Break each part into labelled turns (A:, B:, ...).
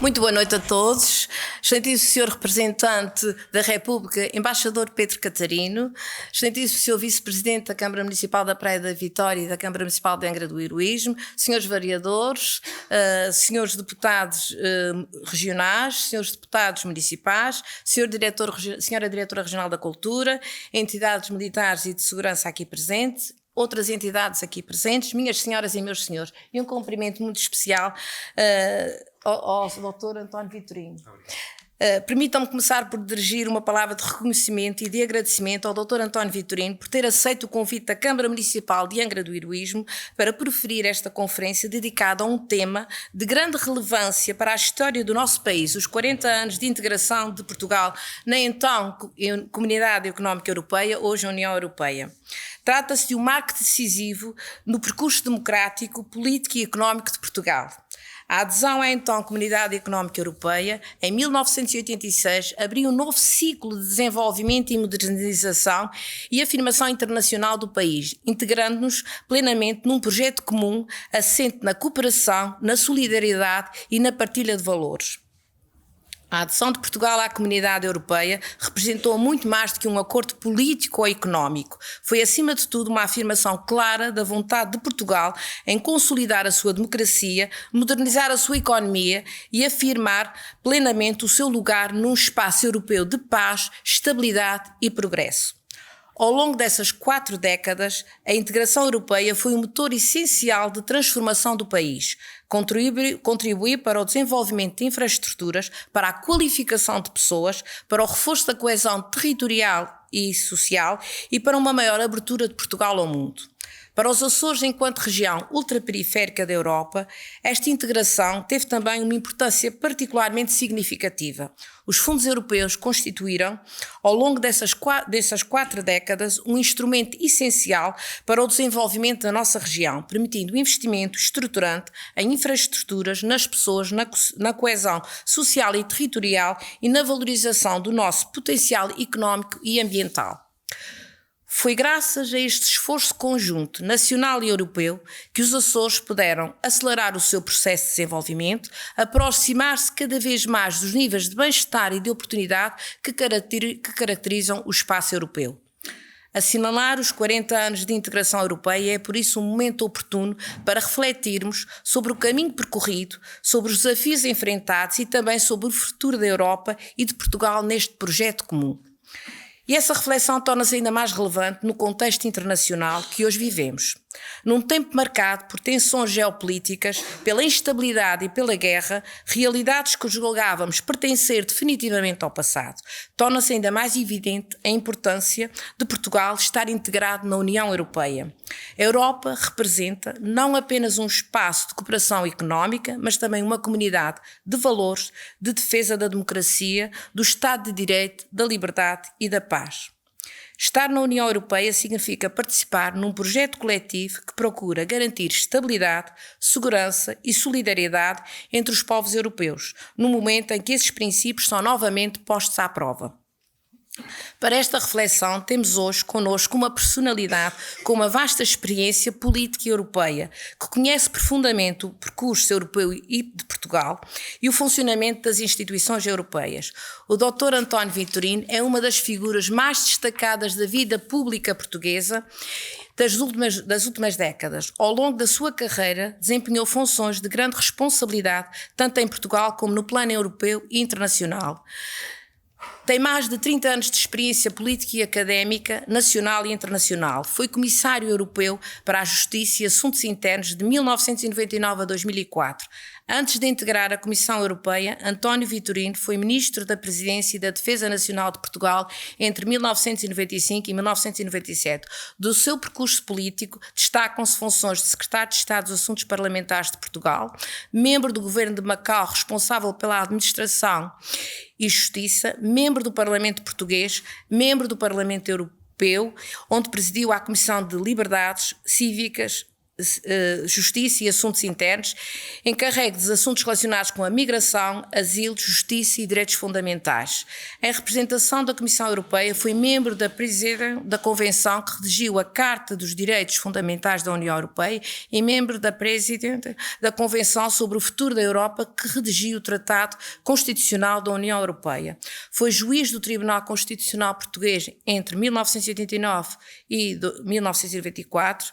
A: Muito boa noite a todos. Excelentíssimo Sr. Representante da República, Embaixador Pedro Catarino, Excelentíssimo Sr. Vice-Presidente da Câmara Municipal da Praia da Vitória e da Câmara Municipal de Angra do Heroísmo, Senhores Vereadores, Senhores Deputados Regionais, Senhores Deputados Municipais, Senhora Diretora Regional da Cultura, entidades militares e de segurança aqui presentes, outras entidades aqui presentes, minhas senhoras e meus senhores, e um cumprimento muito especial ao Dr. António Vitorino. Permitam-me começar por dirigir uma palavra de reconhecimento e de agradecimento ao Dr. António Vitorino por ter aceito o convite da Câmara Municipal de Angra do Heroísmo para proferir esta conferência dedicada a um tema de grande relevância para a história do nosso país, os 40 anos de integração de Portugal na então Comunidade Económica Europeia, hoje União Europeia. Trata-se de um marco decisivo no percurso democrático, político e económico de Portugal. A adesão à então Comunidade Económica Europeia, em 1986, abriu um novo ciclo de desenvolvimento e modernização e afirmação internacional do país, integrando-nos plenamente num projeto comum assente na cooperação, na solidariedade e na partilha de valores. A adesão de Portugal à Comunidade Europeia representou muito mais do que um acordo político ou económico. Foi, acima de tudo, uma afirmação clara da vontade de Portugal em consolidar a sua democracia, modernizar a sua economia e afirmar plenamente o seu lugar num espaço europeu de paz, estabilidade e progresso. Ao longo dessas 4 décadas, a integração europeia foi um motor essencial de transformação do país, contribuir para o desenvolvimento de infraestruturas, para a qualificação de pessoas, para o reforço da coesão territorial e social e para uma maior abertura de Portugal ao mundo. Para os Açores, enquanto região ultraperiférica da Europa, esta integração teve também uma importância particularmente significativa. Os fundos europeus constituíram, ao longo dessas 4 décadas, um instrumento essencial para o desenvolvimento da nossa região, permitindo investimento estruturante em infraestruturas, nas pessoas, na coesão social e territorial e na valorização do nosso potencial económico e ambiental. Foi graças a este esforço conjunto, nacional e europeu, que os Açores puderam acelerar o seu processo de desenvolvimento, aproximar-se cada vez mais dos níveis de bem-estar e de oportunidade que caracterizam o espaço europeu. Assinalar os 40 anos de integração europeia é, por isso, um momento oportuno para refletirmos sobre o caminho percorrido, sobre os desafios enfrentados e também sobre o futuro da Europa e de Portugal neste projeto comum. E essa reflexão torna-se ainda mais relevante no contexto internacional que hoje vivemos. Num tempo marcado por tensões geopolíticas, pela instabilidade e pela guerra, realidades que julgávamos pertencer definitivamente ao passado, torna-se ainda mais evidente a importância de Portugal estar integrado na União Europeia. A Europa representa não apenas um espaço de cooperação económica, mas também uma comunidade de valores, de defesa da democracia, do Estado de Direito, da liberdade e da paz. Estar na União Europeia significa participar num projeto coletivo que procura garantir estabilidade, segurança e solidariedade entre os povos europeus, no momento em que esses princípios são novamente postos à prova. Para esta reflexão, temos hoje connosco uma personalidade com uma vasta experiência política europeia, que conhece profundamente o percurso europeu e de Portugal e o funcionamento das instituições europeias. O Dr. António Vitorino é uma das figuras mais destacadas da vida pública portuguesa das últimas décadas. Ao longo da sua carreira, desempenhou funções de grande responsabilidade, tanto em Portugal como no plano europeu e internacional. Tem mais de 30 anos de experiência política e académica, nacional e internacional. Foi Comissário Europeu para a Justiça e Assuntos Internos de 1999 a 2004. Antes de integrar a Comissão Europeia, António Vitorino foi Ministro da Presidência e da Defesa Nacional de Portugal entre 1995 e 1997. Do seu percurso político, destacam-se funções de Secretário de Estado dos Assuntos Parlamentares de Portugal, membro do Governo de Macau, responsável pela administração e Justiça, membro do Parlamento Português, membro do Parlamento Europeu, onde presidiu a Comissão de Liberdades Cívicas, Justiça e Assuntos Internos, encarregue dos assuntos relacionados com a migração, asilo, justiça e direitos fundamentais. Em representação da Comissão Europeia, foi membro da Presidência da Convenção que redigiu a Carta dos Direitos Fundamentais da União Europeia e membro da Presidência da Convenção sobre o Futuro da Europa que redigiu o Tratado Constitucional da União Europeia. Foi juiz do Tribunal Constitucional Português entre 1989 e 1994.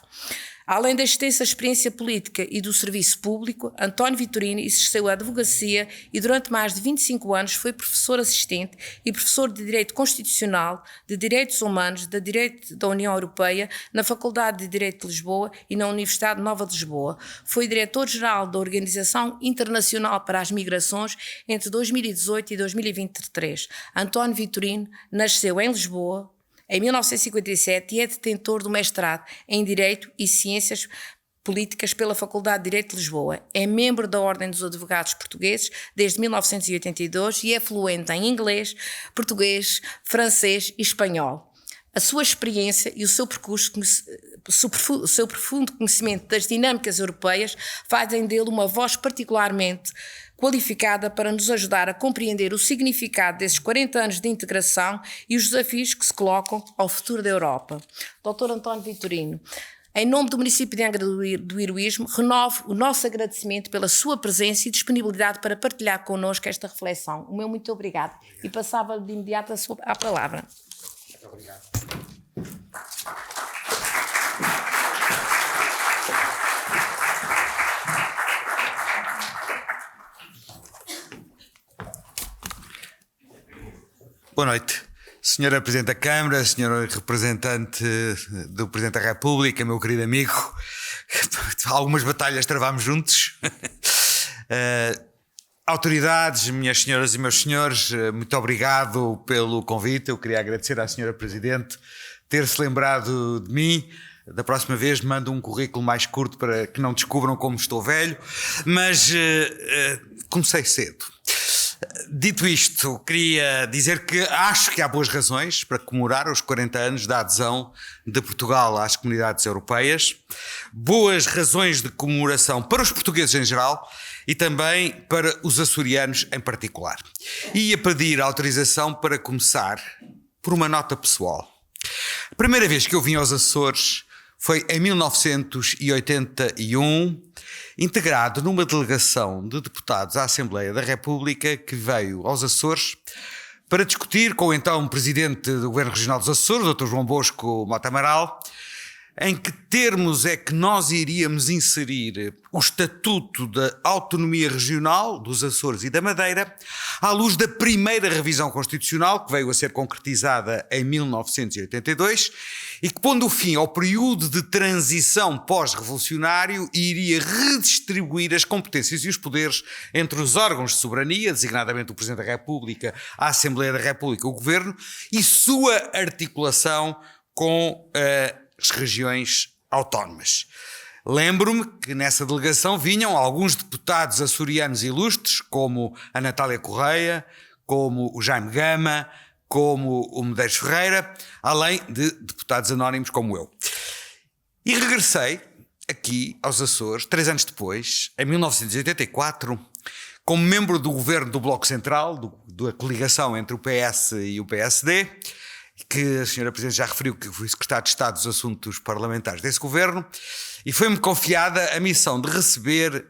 A: Além da extensa experiência política e do serviço público, António Vitorino exerceu a advocacia e durante mais de 25 anos foi professor assistente e professor de Direito Constitucional, de Direitos Humanos, de Direito da União Europeia, na Faculdade de Direito de Lisboa e na Universidade Nova de Lisboa. Foi diretor-geral da Organização Internacional para as Migrações entre 2018 e 2023. António Vitorino nasceu em Lisboa em 1957 e é detentor do mestrado em Direito e Ciências Políticas pela Faculdade de Direito de Lisboa. É membro da Ordem dos Advogados Portugueses desde 1982 e é fluente em inglês, português, francês e espanhol. A sua experiência e o seu percurso, o seu profundo conhecimento das dinâmicas europeias fazem dele uma voz particularmente qualificada para nos ajudar a compreender o significado desses 40 anos de integração e os desafios que se colocam ao futuro da Europa. Dr. António Vitorino, em nome do município de Angra do Heroísmo, renovo o nosso agradecimento pela sua presença e disponibilidade para partilhar connosco esta reflexão. O meu muito obrigado. E passava de imediato a palavra.
B: Muito obrigado. Boa noite, Senhora Presidente da Câmara, Senhora Representante do Presidente da República, meu querido amigo. Algumas batalhas travámos juntos. Autoridades, minhas senhoras e meus senhores, muito obrigado pelo convite. Eu queria agradecer à Senhora Presidente ter-se lembrado de mim. Da próxima vez mando um currículo mais curto para que não descubram como estou velho, mas comecei cedo. Dito isto, queria dizer que acho que há boas razões para comemorar os 40 anos da adesão de Portugal às comunidades europeias, boas razões de comemoração para os portugueses em geral e também para os açorianos em particular. E ia pedir autorização para começar por uma nota pessoal. A primeira vez que eu vim aos Açores foi em 1981, integrado numa delegação de deputados à Assembleia da República que veio aos Açores para discutir com o então Presidente do Governo Regional dos Açores, Dr. João Bosco Mota Amaral, em que termos é que nós iríamos inserir o Estatuto da Autonomia Regional dos Açores e da Madeira à luz da primeira revisão constitucional, que veio a ser concretizada em 1982 e que, pondo fim ao período de transição pós-revolucionário, iria redistribuir as competências e os poderes entre os órgãos de soberania, designadamente o Presidente da República, a Assembleia da República, o Governo, e sua articulação com as regiões autónomas. Lembro-me que nessa delegação vinham alguns deputados açorianos ilustres, como a Natália Correia, como o Jaime Gama, como o Medeiros Ferreira, além de deputados anónimos como eu. E regressei aqui aos Açores, 3 anos depois, em 1984, como membro do governo do Bloco Central, da coligação entre o PS e o PSD, que a Senhora Presidente já referiu que fui Secretário de Estado dos Assuntos Parlamentares desse governo, e foi-me confiada a missão de receber,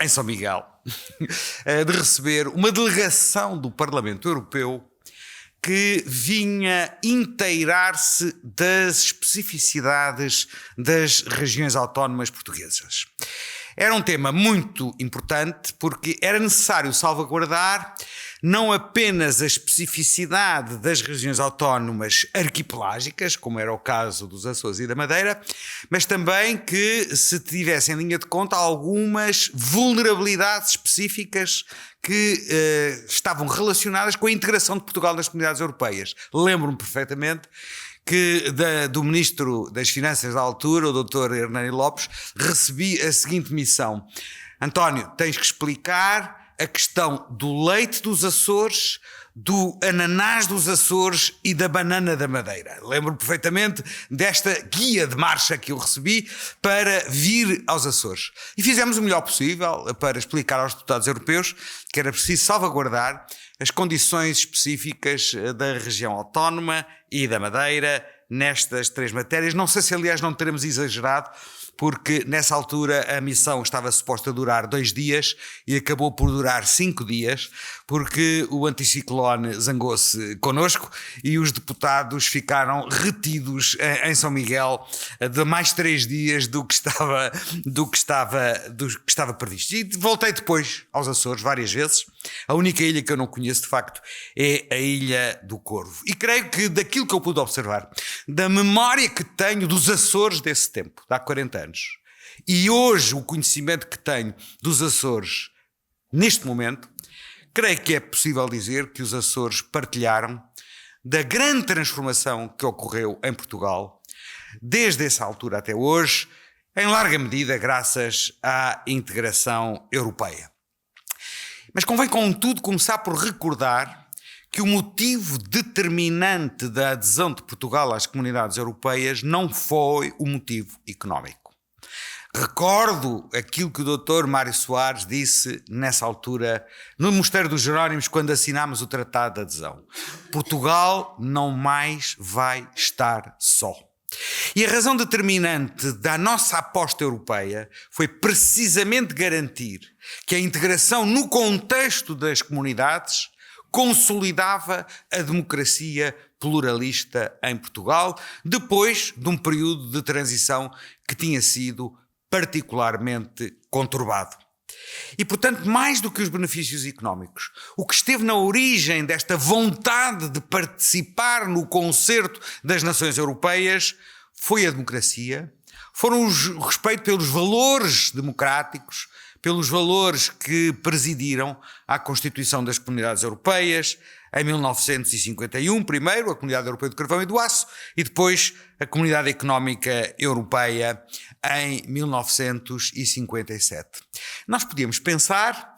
B: em São Miguel, de receber uma delegação do Parlamento Europeu que vinha inteirar-se das especificidades das regiões autónomas portuguesas. Era um tema muito importante porque era necessário salvaguardar não apenas a especificidade das regiões autónomas arquipelágicas, como era o caso dos Açores e da Madeira, mas também que se tivesse em linha de conta algumas vulnerabilidades específicas que estavam relacionadas com a integração de Portugal nas comunidades europeias. Lembro-me perfeitamente que do Ministro das Finanças da altura, o Dr. Hernani Lopes, recebi a seguinte missão: António, tens que explicar a questão do leite dos Açores, do ananás dos Açores e da banana da Madeira. Lembro perfeitamente desta guia de marcha que eu recebi para vir aos Açores. E fizemos o melhor possível para explicar aos deputados europeus que era preciso salvaguardar as condições específicas da região autónoma e da Madeira nestas 3 matérias. Não sei se, aliás, não teremos exagerado, porque nessa altura a missão estava suposta a durar 2 dias e acabou por durar 5 dias, porque o anticiclone zangou-se connosco e os deputados ficaram retidos em São Miguel de mais 3 dias do que estava previsto. E voltei depois aos Açores várias vezes. A única ilha que eu não conheço, de facto, é a Ilha do Corvo. E creio que daquilo que eu pude observar, da memória que tenho dos Açores desse tempo, de há 40 anos, e hoje o conhecimento que tenho dos Açores neste momento, creio que é possível dizer que os Açores partilharam da grande transformação que ocorreu em Portugal, desde essa altura até hoje, em larga medida graças à integração europeia. Mas convém, contudo, começar por recordar que o motivo determinante da adesão de Portugal às comunidades europeias não foi o motivo económico. Recordo aquilo que o Dr. Mário Soares disse nessa altura no Mosteiro dos Jerónimos quando assinámos o Tratado de Adesão. Portugal não mais vai estar só. E a razão determinante da nossa aposta europeia foi precisamente garantir que a integração no contexto das comunidades consolidava a democracia pluralista em Portugal, depois de um período de transição que tinha sido particularmente conturbado. E, portanto, mais do que os benefícios económicos, o que esteve na origem desta vontade de participar no concerto das nações europeias foi a democracia, foram o respeito pelos valores democráticos, pelos valores que presidiram à Constituição das Comunidades Europeias, em 1951, primeiro a Comunidade Europeia do Carvão e do Aço, e depois a Comunidade Económica Europeia em 1957. Nós podíamos pensar,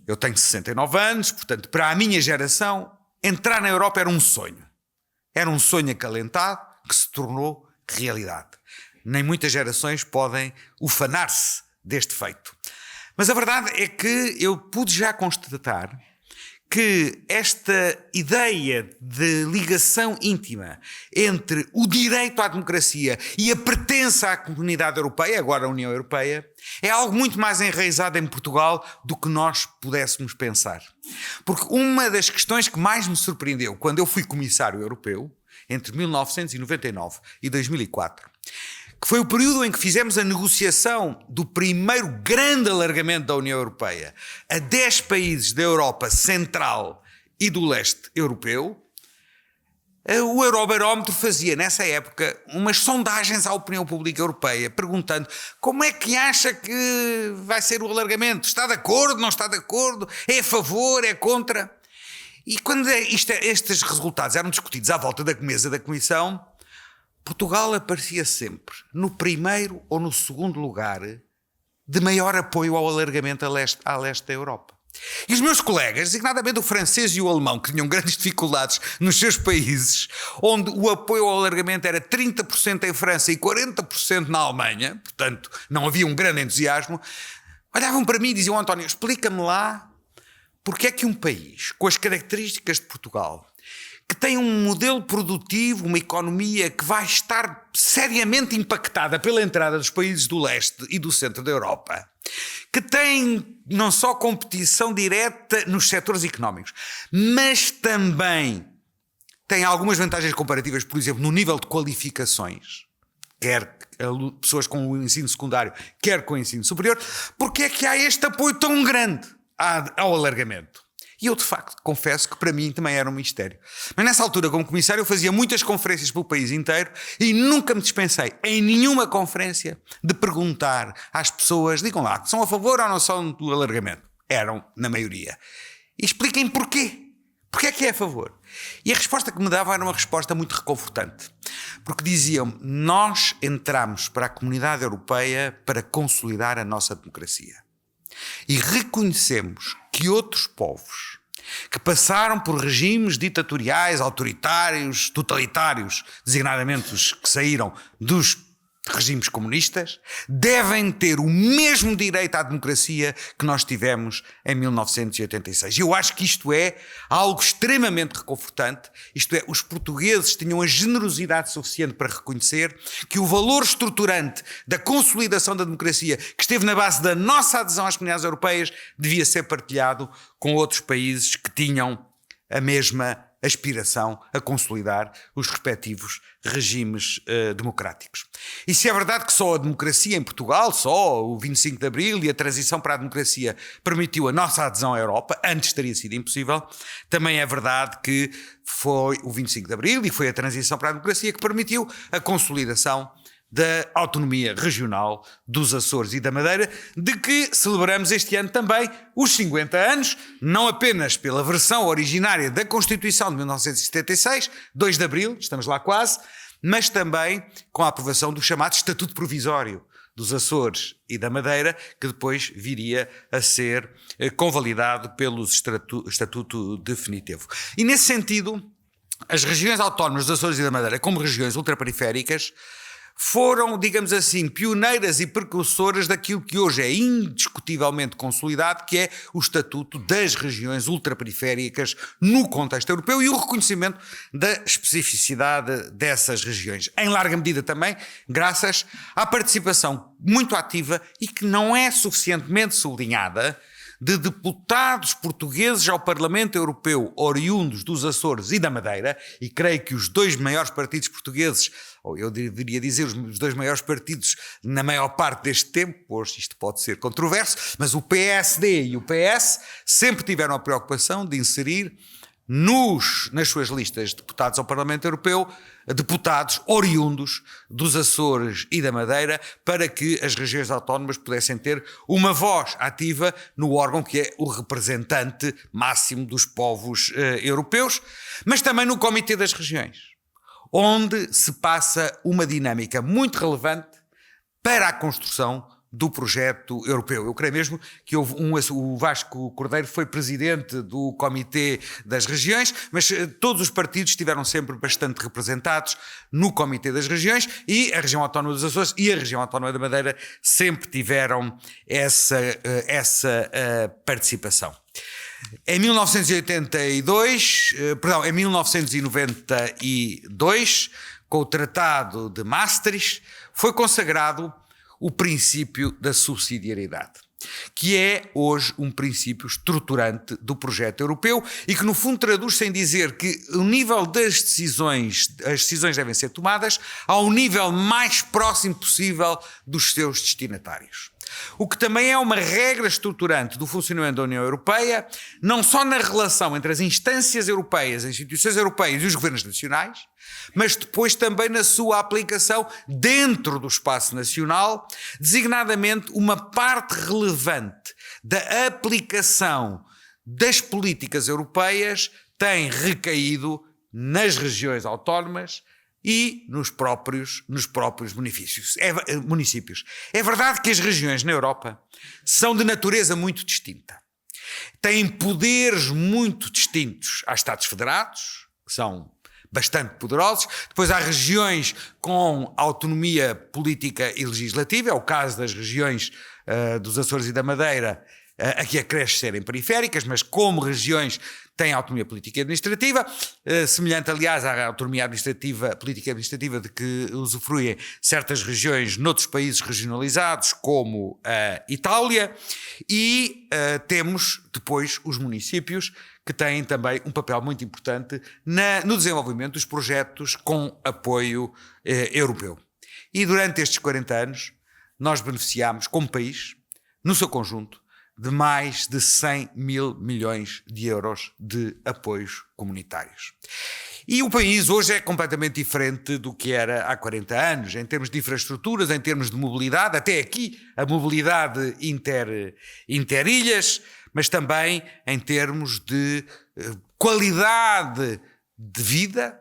B: eu tenho 69 anos, portanto, para a minha geração, entrar na Europa era um sonho. Era um sonho acalentado que se tornou realidade. Nem muitas gerações podem ufanar-se deste feito. Mas a verdade é que eu pude já constatar que esta ideia de ligação íntima entre o direito à democracia e a pertença à comunidade europeia, agora a União Europeia, é algo muito mais enraizado em Portugal do que nós pudéssemos pensar. Porque uma das questões que mais me surpreendeu quando eu fui comissário europeu, entre 1999 e 2004, que foi o período em que fizemos a negociação do primeiro grande alargamento da União Europeia a 10 países da Europa Central e do Leste Europeu, o Eurobarómetro fazia, nessa época, umas sondagens à opinião pública europeia, perguntando como é que acha que vai ser o alargamento? Está de acordo, não está de acordo? É a favor, é contra? E quando estes resultados eram discutidos à volta da mesa da Comissão, Portugal aparecia sempre no primeiro ou no segundo lugar de maior apoio ao alargamento a leste da Europa. E os meus colegas, designadamente o francês e o alemão, que tinham grandes dificuldades nos seus países, onde o apoio ao alargamento era 30% em França e 40% na Alemanha, portanto não havia um grande entusiasmo, olhavam para mim e diziam: António, explica-me lá porque é que um país com as características de Portugal, que tem um modelo produtivo, uma economia que vai estar seriamente impactada pela entrada dos países do leste e do centro da Europa, que tem não só competição direta nos setores económicos, mas também tem algumas vantagens comparativas, por exemplo, no nível de qualificações, quer pessoas com o ensino secundário, quer com o ensino superior, porque é que há este apoio tão grande ao alargamento? E eu, de facto, confesso que para mim também era um mistério. Mas nessa altura, como comissário, eu fazia muitas conferências pelo país inteiro e nunca me dispensei em nenhuma conferência de perguntar às pessoas, digam lá, são a favor ou não são do alargamento? Eram, na maioria. E expliquem porquê. Porquê é que é a favor? E a resposta que me davam era uma resposta muito reconfortante. Porque diziam-me: nós entramos para a comunidade europeia para consolidar a nossa democracia. E reconhecemos que outros povos que passaram por regimes ditatoriais, autoritários, totalitários, designadamente os que saíram dos regimes comunistas, devem ter o mesmo direito à democracia que nós tivemos em 1986. Eu acho que isto é algo extremamente reconfortante, isto é, os portugueses tinham a generosidade suficiente para reconhecer que o valor estruturante da consolidação da democracia, que esteve na base da nossa adesão às comunidades europeias, devia ser partilhado com outros países que tinham a mesma aspiração a consolidar os respectivos regimes democráticos. E se é verdade que só a democracia em Portugal, só o 25 de Abril e a transição para a democracia permitiu a nossa adesão à Europa, antes teria sido impossível, também é verdade que foi o 25 de Abril e foi a transição para a democracia que permitiu a consolidação da autonomia regional dos Açores e da Madeira, de que celebramos este ano também os 50 anos, não apenas pela versão originária da Constituição de 1976, 2 de Abril, estamos lá quase, mas também com a aprovação do chamado Estatuto Provisório dos Açores e da Madeira, que depois viria a ser convalidado pelo Estatuto Definitivo. E nesse sentido, as regiões autónomas dos Açores e da Madeira, como regiões ultraperiféricas, foram, digamos assim, pioneiras e precursoras daquilo que hoje é indiscutivelmente consolidado, que é o estatuto das regiões ultraperiféricas no contexto europeu e o reconhecimento da especificidade dessas regiões. Em larga medida também, graças à participação muito ativa e que não é suficientemente sublinhada de deputados portugueses ao Parlamento Europeu oriundos dos Açores e da Madeira, e creio que os dois maiores partidos portugueses, ou eu deveria dizer os dois maiores partidos na maior parte deste tempo, pois isto pode ser controverso, mas o PSD e o PS sempre tiveram a preocupação de inserir nas suas listas de deputados ao Parlamento Europeu, deputados oriundos dos Açores e da Madeira, para que as regiões autónomas pudessem ter uma voz ativa no órgão que é o representante máximo dos povos europeus, mas também no Comitê das Regiões, onde se passa uma dinâmica muito relevante para a construção do projeto europeu. Eu creio mesmo que o Vasco Cordeiro foi presidente do Comitê das Regiões, mas todos os partidos estiveram sempre bastante representados no Comitê das Regiões e a região autónoma dos Açores e a região autónoma da Madeira sempre tiveram essa participação. Em 1992, com o Tratado de Maastricht, foi consagrado o princípio da subsidiariedade, que é hoje um princípio estruturante do projeto europeu e que no fundo traduz-se em dizer que o nível das decisões, as decisões devem ser tomadas ao nível mais próximo possível dos seus destinatários. O que também é uma regra estruturante do funcionamento da União Europeia, não só na relação entre as instâncias europeias, as instituições europeias e os governos nacionais, mas depois também na sua aplicação dentro do espaço nacional, designadamente uma parte relevante da aplicação das políticas europeias tem recaído nas regiões autónomas e nos próprios municípios. É verdade que as regiões na Europa são de natureza muito distinta. Têm poderes muito distintos. Há Estados federados, que são bastante poderosos. Depois há regiões com autonomia política e legislativa. É o caso das regiões dos Açores e da Madeira, aqui acresce serem periféricas, mas como regiões têm autonomia política e administrativa, semelhante aliás à autonomia política e administrativa de que usufruem certas regiões noutros países regionalizados, como a Itália, e temos depois os municípios, que têm também um papel muito importante no desenvolvimento dos projetos com apoio europeu. E durante estes 40 anos nós beneficiámos como país, no seu conjunto, de mais de 100 mil milhões de euros de apoios comunitários. E o país hoje é completamente diferente do que era há 40 anos, em termos de infraestruturas, em termos de mobilidade, até aqui a mobilidade interilhas, mas também em termos de qualidade de vida,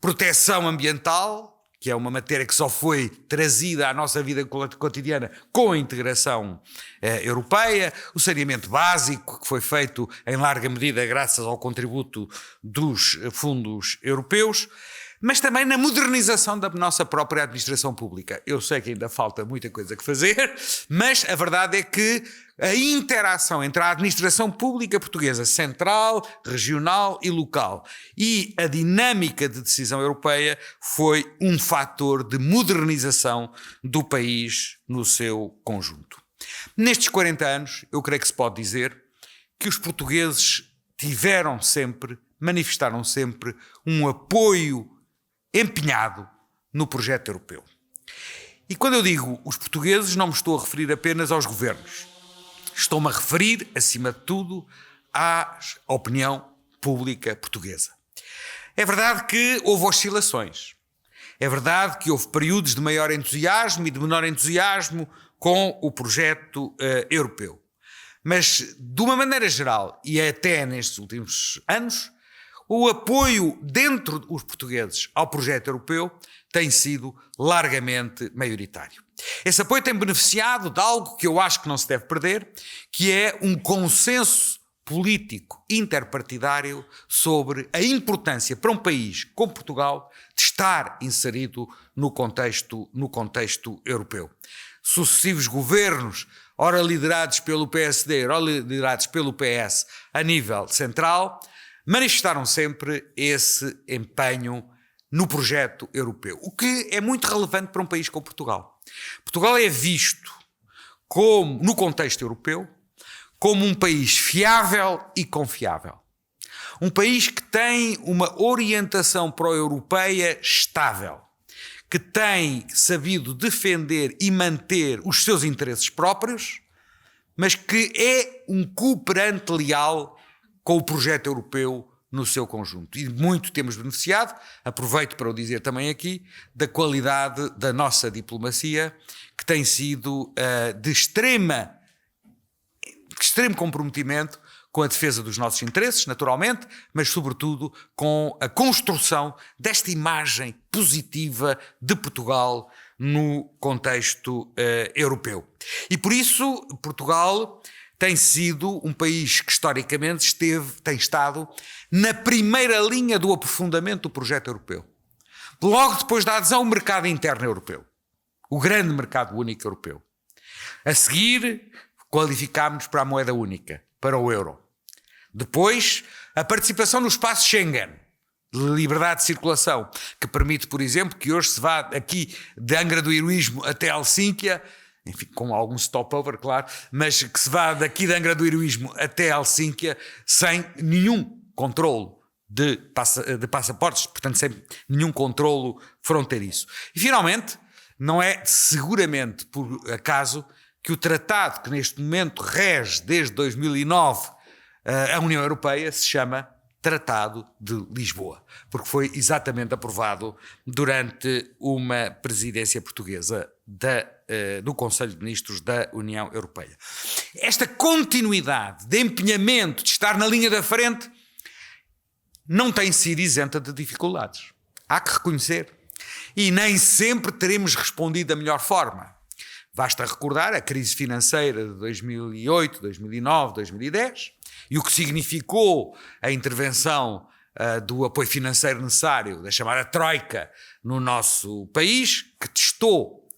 B: proteção ambiental que é uma matéria que só foi trazida à nossa vida cotidiana com a integração europeia, o saneamento básico, que foi feito em larga medida graças ao contributo dos fundos europeus, mas também na modernização da nossa própria administração pública. Eu sei que ainda falta muita coisa que fazer, mas a verdade é que a interação entre a administração pública portuguesa, central, regional e local, e a dinâmica de decisão europeia foi um fator de modernização do país no seu conjunto. Nestes 40 anos, eu creio que se pode dizer que os portugueses manifestaram sempre um apoio empenhado no projeto europeu. E quando eu digo os portugueses, não me estou a referir apenas aos governos. Estou-me a referir, acima de tudo, à opinião pública portuguesa. É verdade que houve oscilações. É verdade que houve períodos de maior entusiasmo e de menor entusiasmo com o projeto europeu. Mas, de uma maneira geral, e até nestes últimos anos, o apoio dentro dos portugueses ao projeto europeu tem sido largamente maioritário. Esse apoio tem beneficiado de algo que eu acho que não se deve perder, que é um consenso político interpartidário sobre a importância para um país como Portugal de estar inserido no contexto europeu. Sucessivos governos, ora liderados pelo PSD, ora liderados pelo PS a nível central, manifestaram sempre esse empenho no projeto europeu, o que é muito relevante para um país como Portugal. Portugal é visto no contexto europeu como um país fiável e confiável. Um país que tem uma orientação pró-europeia estável, que tem sabido defender e manter os seus interesses próprios, mas que é um cooperante leal com o projeto europeu no seu conjunto. E muito temos beneficiado, aproveito para o dizer também aqui, da qualidade da nossa diplomacia, que tem sido de extremo comprometimento com a defesa dos nossos interesses, naturalmente, mas sobretudo com a construção desta imagem positiva de Portugal no contexto europeu. E por isso Portugal tem sido um país que historicamente tem estado na primeira linha do aprofundamento do projeto europeu. Logo depois da adesão ao mercado interno europeu, o grande mercado único europeu. A seguir, qualificámos-nos para a moeda única, para o euro. Depois, a participação no espaço Schengen, de liberdade de circulação, que permite, por exemplo, que hoje se vá aqui de Angra do Heroísmo até Helsínquia, enfim, com algum stopover, claro, mas que se vá daqui de Angra do Heroísmo até Helsínquia sem nenhum controlo de passaportes, portanto sem nenhum controlo fronteiriço. E finalmente, não é seguramente por acaso que o tratado que neste momento rege desde 2009 a União Europeia se chama Tratado de Lisboa, porque foi exatamente aprovado durante uma presidência portuguesa do Conselho de Ministros da União Europeia. Esta continuidade de empenhamento, de estar na linha da frente, não tem sido isenta de dificuldades. Há que reconhecer. E nem sempre teremos respondido da melhor forma. Basta recordar a crise financeira de 2008, 2009, 2010 e o que significou a intervenção do apoio financeiro necessário, da chamada Troika, no nosso país, que testou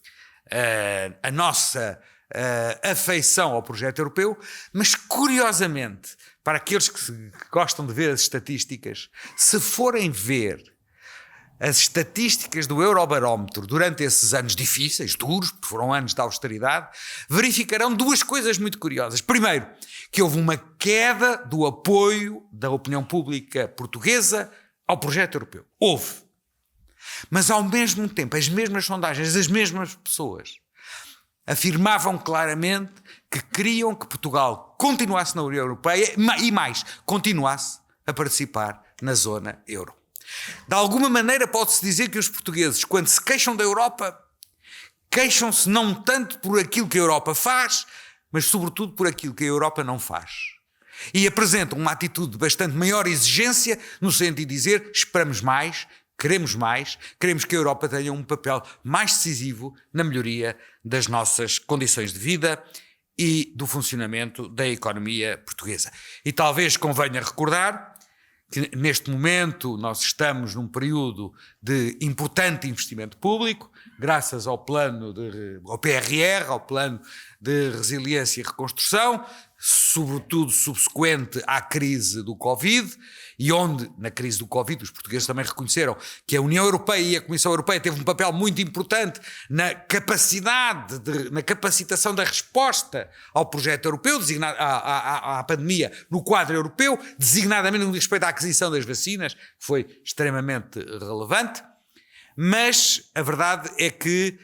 B: a nossa afeição ao projeto europeu, mas curiosamente, para aqueles que gostam de ver as estatísticas, se forem ver as estatísticas do Eurobarómetro durante esses anos difíceis, duros, porque foram anos de austeridade, verificarão duas coisas muito curiosas. Primeiro, que houve uma queda do apoio da opinião pública portuguesa ao projeto europeu. Houve. Mas ao mesmo tempo, as mesmas sondagens, as mesmas pessoas afirmavam claramente que queriam que Portugal continuasse na União Europeia e mais, continuasse a participar na zona euro. De alguma maneira pode-se dizer que os portugueses, quando se queixam da Europa, queixam-se não tanto por aquilo que a Europa faz, mas sobretudo por aquilo que a Europa não faz. E apresentam uma atitude de bastante maior exigência, no sentido de dizer, esperamos mais, Queremos mais, queremos que a Europa tenha um papel mais decisivo na melhoria das nossas condições de vida e do funcionamento da economia portuguesa. E talvez convenha recordar que neste momento nós estamos num período de importante investimento público, graças ao ao PRR, ao Plano de Resiliência e Reconstrução, sobretudo subsequente à crise do Covid, e onde, na crise do Covid, os portugueses também reconheceram que a União Europeia e a Comissão Europeia teve um papel muito importante na capacidade, na capacitação da resposta ao projeto europeu, à pandemia no quadro europeu, designadamente no que diz respeito à aquisição das vacinas, que foi extremamente relevante, mas a verdade é que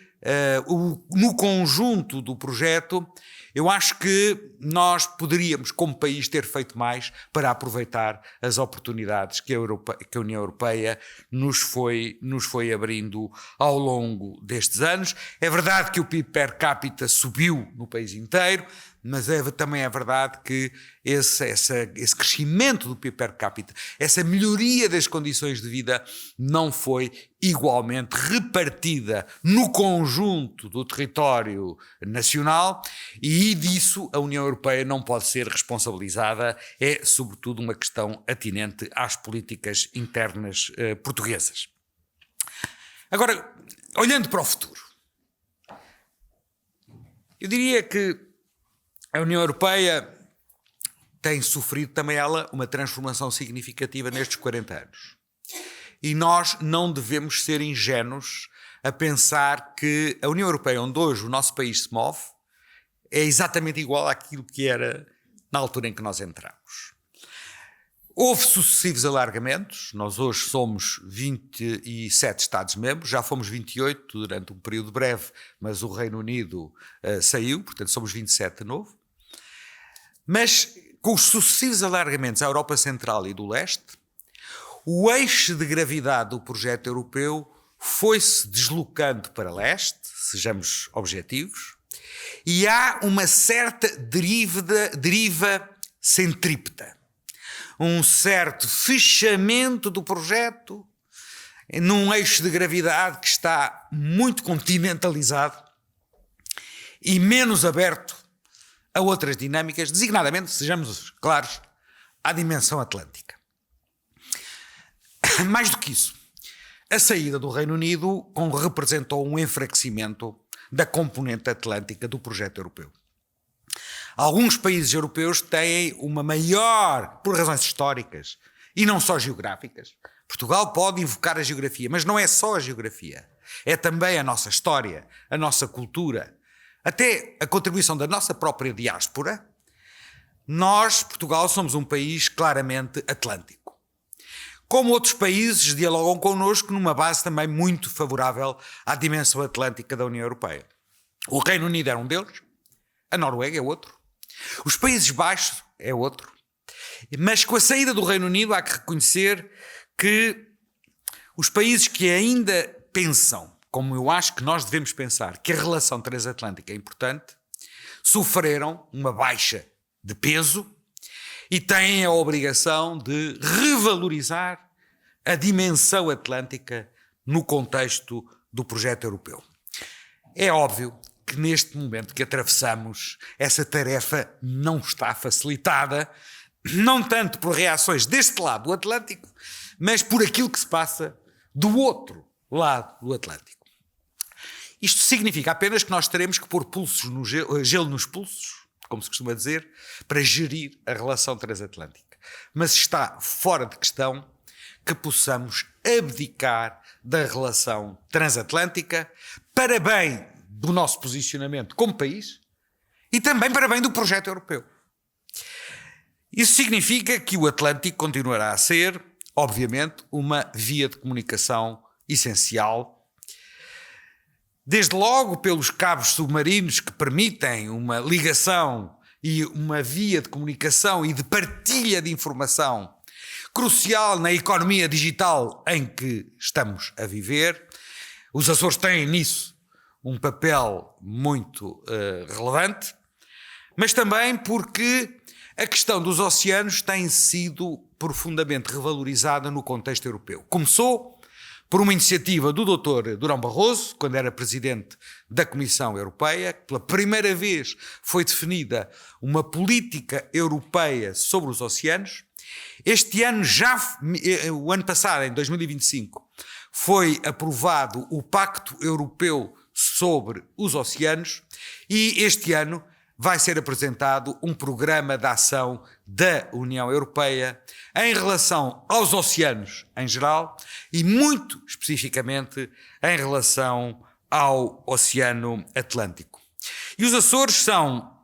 B: no conjunto do projeto eu acho que nós poderíamos, como país, ter feito mais para aproveitar as oportunidades que a União Europeia nos foi abrindo ao longo destes anos. É verdade que o PIB per capita subiu no país inteiro, mas também é verdade que esse crescimento do PIB per capita, essa melhoria das condições de vida não foi igualmente repartida no conjunto do território nacional, e disso a União Europeia não pode ser responsabilizada. É sobretudo uma questão atinente às políticas internas portuguesas. Agora, olhando para o futuro, eu diria que a União Europeia tem sofrido também ela uma transformação significativa nestes 40 anos. E nós não devemos ser ingênuos a pensar que a União Europeia, onde hoje o nosso país se move, é exatamente igual àquilo que era na altura em que nós entramos. Houve sucessivos alargamentos, nós hoje somos 27 Estados-membros, já fomos 28 durante um período breve, mas o Reino Unido saiu, portanto somos 27 de novo. Mas com os sucessivos alargamentos à Europa Central e do Leste, o eixo de gravidade do projeto europeu foi-se deslocando para leste, sejamos objetivos, e há uma certa deriva centrípeta, um certo fechamento do projeto num eixo de gravidade que está muito continentalizado e menos aberto a outras dinâmicas, designadamente, sejamos claros, à dimensão atlântica. Mais do que isso, a saída do Reino Unido representou um enfraquecimento da componente atlântica do projeto europeu. Alguns países europeus têm uma maior, por razões históricas e não só geográficas. Portugal pode invocar a geografia, mas não é só a geografia. É também a nossa história, a nossa cultura, até a contribuição da nossa própria diáspora. Nós, Portugal, somos um país claramente atlântico. Como outros países dialogam connosco numa base também muito favorável à dimensão atlântica da União Europeia. O Reino Unido é um deles, a Noruega é outro, os Países Baixos é outro, mas com a saída do Reino Unido há que reconhecer que os países que ainda pensam, como eu acho que nós devemos pensar, que a relação transatlântica é importante, sofreram uma baixa de peso e têm a obrigação de revalorizar a dimensão atlântica no contexto do projeto europeu. É óbvio que neste momento que atravessamos, essa tarefa não está facilitada, não tanto por reações deste lado do Atlântico, mas por aquilo que se passa do outro lado do Atlântico. Isto significa apenas que nós teremos que pôr gelo nos pulsos, como se costuma dizer, para gerir a relação transatlântica. Mas está fora de questão que possamos abdicar da relação transatlântica para bem do nosso posicionamento como país e também para bem do projeto europeu. Isso significa que o Atlântico continuará a ser, obviamente, uma via de comunicação essencial, desde logo pelos cabos submarinos que permitem uma ligação e uma via de comunicação e de partilha de informação crucial na economia digital em que estamos a viver. Os Açores têm nisso um papel muito relevante, mas também porque a questão dos oceanos tem sido profundamente revalorizada no contexto europeu. Começou por uma iniciativa do Dr. Durão Barroso, quando era presidente da Comissão Europeia. Pela primeira vez foi definida uma política europeia sobre os oceanos. Este ano, o ano passado, em 2025, foi aprovado o Pacto Europeu sobre os Oceanos e este ano vai ser apresentado um programa de ação da União Europeia em relação aos oceanos em geral e muito especificamente em relação ao Oceano Atlântico. E os Açores são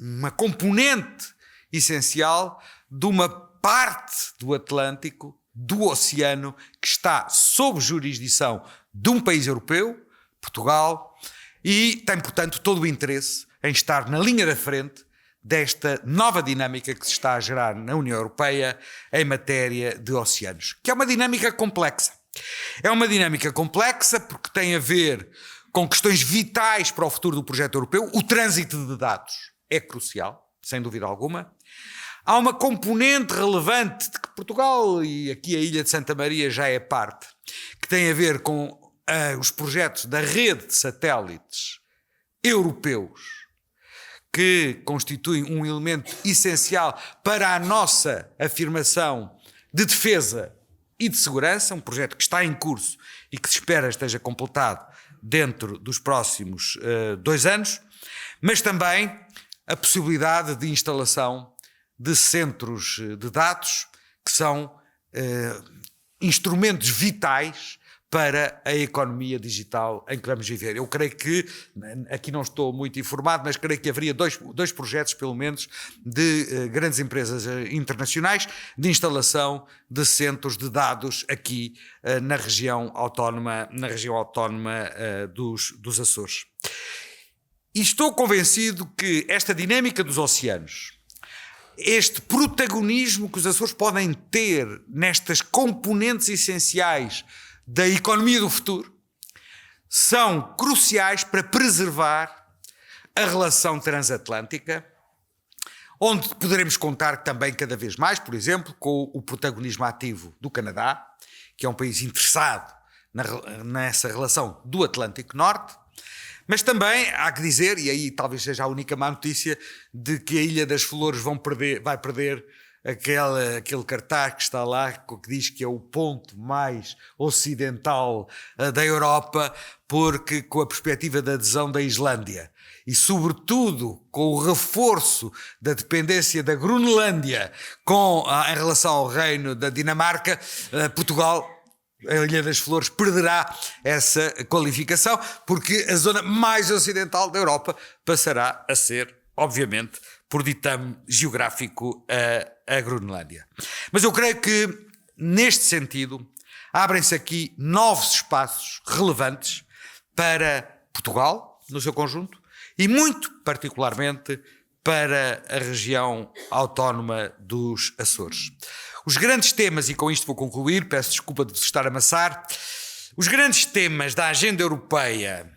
B: uma componente essencial de uma parte do Atlântico, do oceano, que está sob jurisdição de um país europeu, Portugal, e tem, portanto, todo o interesse em estar na linha da frente desta nova dinâmica que se está a gerar na União Europeia em matéria de oceanos, que é uma dinâmica complexa. É uma dinâmica complexa porque tem a ver com questões vitais para o futuro do projeto europeu. O trânsito de dados é crucial, sem dúvida alguma. Há uma componente relevante de que Portugal, e aqui a Ilha de Santa Maria já é parte, que tem a ver com os projetos da rede de satélites europeus, que constituem um elemento essencial para a nossa afirmação de defesa e de segurança, um projeto que está em curso e que se espera esteja completado dentro dos próximos 2 anos, mas também a possibilidade de instalação de centros de dados que são instrumentos vitais para a economia digital em que vamos viver. Eu creio que, aqui não estou muito informado, mas creio que haveria dois projetos, pelo menos, de grandes empresas internacionais de instalação de centros de dados aqui na região autónoma dos Açores. E estou convencido que esta dinâmica dos oceanos, este protagonismo que os Açores podem ter nestas componentes essenciais da economia do futuro, são cruciais para preservar a relação transatlântica, onde poderemos contar também cada vez mais, por exemplo, com o protagonismo ativo do Canadá, que é um país interessado nessa relação do Atlântico Norte, mas também há que dizer, e aí talvez seja a única má notícia, de que a Ilha das Flores vai perder aquele cartaz que está lá, que diz que é o ponto mais ocidental da Europa, porque com a perspectiva da adesão da Islândia e sobretudo com o reforço da dependência da Groenlândia em relação ao reino da Dinamarca, Portugal, a Ilha das Flores, perderá essa qualificação, porque a zona mais ocidental da Europa passará a ser, obviamente, por ditame geográfico, a Groenlândia. Mas eu creio que, neste sentido, abrem-se aqui novos espaços relevantes para Portugal, no seu conjunto, e muito particularmente para a região autónoma dos Açores. Os grandes temas, e com isto vou concluir, peço desculpa de vos estar a amassar, os grandes temas da agenda europeia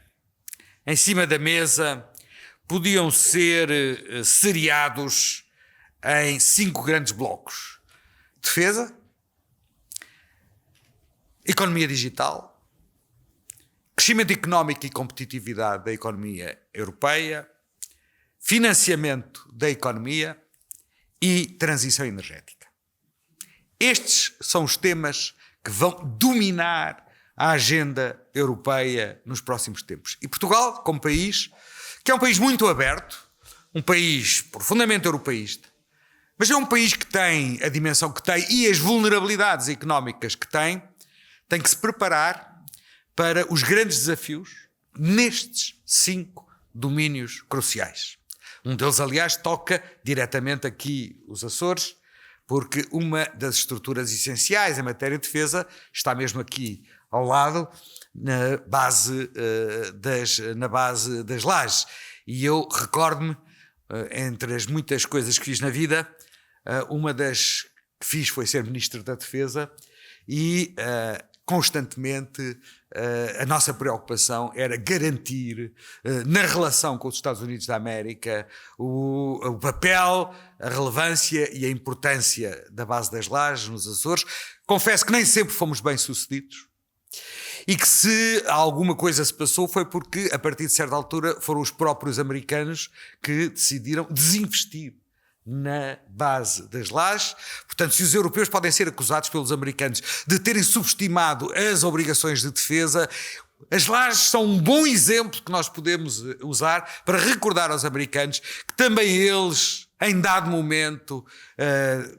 B: em cima da mesa podiam ser seriados em 5 grandes blocos: defesa, economia digital, crescimento económico e competitividade da economia europeia, financiamento da economia e transição energética. Estes são os temas que vão dominar a agenda europeia nos próximos tempos. E Portugal, como país, que é um país muito aberto, um país profundamente europeísta, mas é um país que tem a dimensão que tem e as vulnerabilidades económicas que tem que se preparar para os grandes desafios nestes 5 domínios cruciais. Um deles, aliás, toca diretamente aqui os Açores, porque uma das estruturas essenciais em matéria de defesa está mesmo aqui ao lado, na base das Lajes. E eu recordo-me, entre as muitas coisas que fiz na vida, uma das que fiz foi ser Ministro da Defesa e constantemente a nossa preocupação era garantir na relação com os Estados Unidos da América o papel, a relevância e a importância da base das Lajes nos Açores. Confesso que nem sempre fomos bem sucedidos, E que se alguma coisa se passou foi porque, a partir de certa altura, foram os próprios americanos que decidiram desinvestir na base das lajes. Portanto, se os europeus podem ser acusados pelos americanos de terem subestimado as obrigações de defesa, as lajes são um bom exemplo que nós podemos usar para recordar aos americanos que também eles, em dado momento,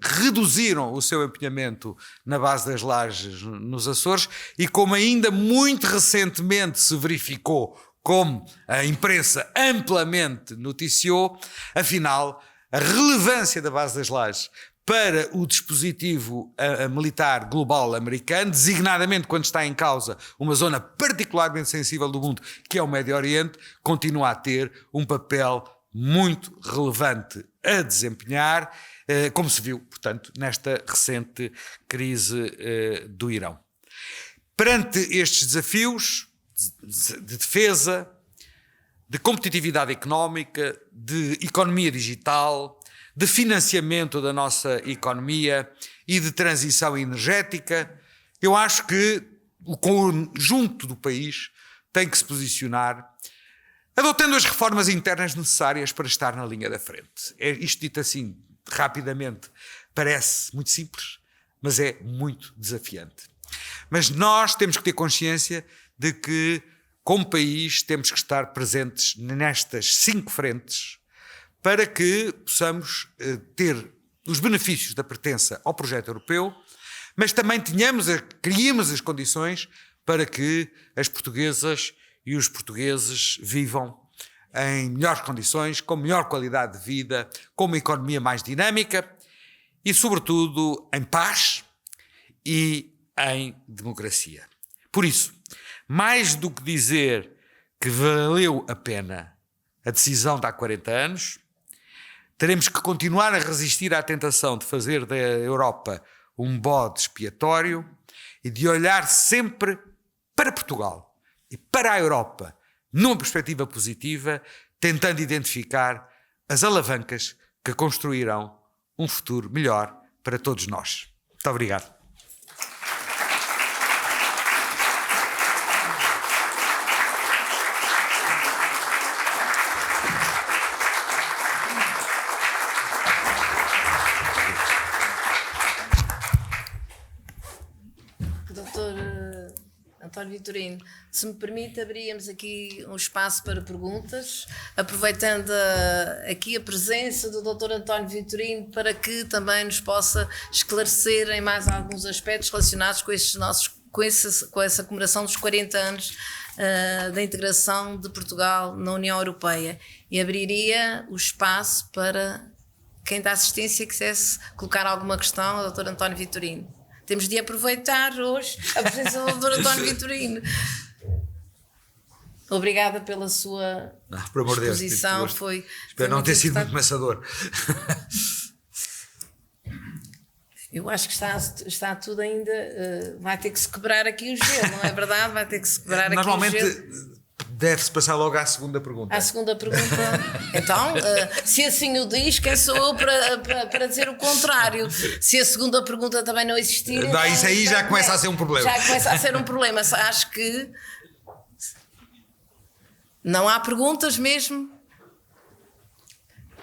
B: reduziram o seu empenhamento na base das lajes nos Açores, e como ainda muito recentemente se verificou, como a imprensa amplamente noticiou, afinal, a relevância da base das lajes para o dispositivo militar global americano, designadamente quando está em causa uma zona particularmente sensível do mundo, que é o Médio Oriente, continua a ter um papel muito relevante a desempenhar, como se viu, portanto, nesta recente crise do Irão. Perante estes desafios de defesa, de competitividade económica, de economia digital, de financiamento da nossa economia e de transição energética, eu acho que o conjunto do país tem que se posicionar adotando as reformas internas necessárias para estar na linha da frente. Isto dito assim, rapidamente, parece muito simples, mas é muito desafiante. Mas nós temos que ter consciência de que, como país, temos que estar presentes nestas 5 frentes para que possamos ter os benefícios da pertença ao projeto europeu, mas também criemos as condições para que as portuguesas e os portugueses vivam em melhores condições, com melhor qualidade de vida, com uma economia mais dinâmica e, sobretudo, em paz e em democracia. Por isso, mais do que dizer que valeu a pena a decisão de há 40 anos, teremos que continuar a resistir à tentação de fazer da Europa um bode expiatório e de olhar sempre para Portugal e para a Europa numa perspectiva positiva, tentando identificar as alavancas que construirão um futuro melhor para todos nós. Muito obrigado.
A: António Vitorino, se me permite, abríamos aqui um espaço para perguntas, aproveitando aqui a presença do Dr. António Vitorino para que também nos possa esclarecer em mais alguns aspectos relacionados com essa comemoração dos 40 anos da integração de Portugal na União Europeia, e abriria o espaço para quem da assistência quisesse colocar alguma questão ao Dr. António Vitorino. Temos de aproveitar hoje a presença do Dr. António Vitorino. Obrigada pela sua exposição.
B: Espero não ter sido muito maçador.
A: Eu acho que está tudo ainda... vai ter que se quebrar aqui o gelo, não é verdade? Vai ter que se quebrar aqui o gelo.
B: Normalmente deve-se passar logo à segunda pergunta.
A: À segunda pergunta. Então, se assim o diz, quem sou eu para dizer o contrário? Se a segunda pergunta também não existir...
B: Não,
A: então,
B: isso aí já começa a ser um problema.
A: Já começa a ser um problema. Acho que não há perguntas mesmo.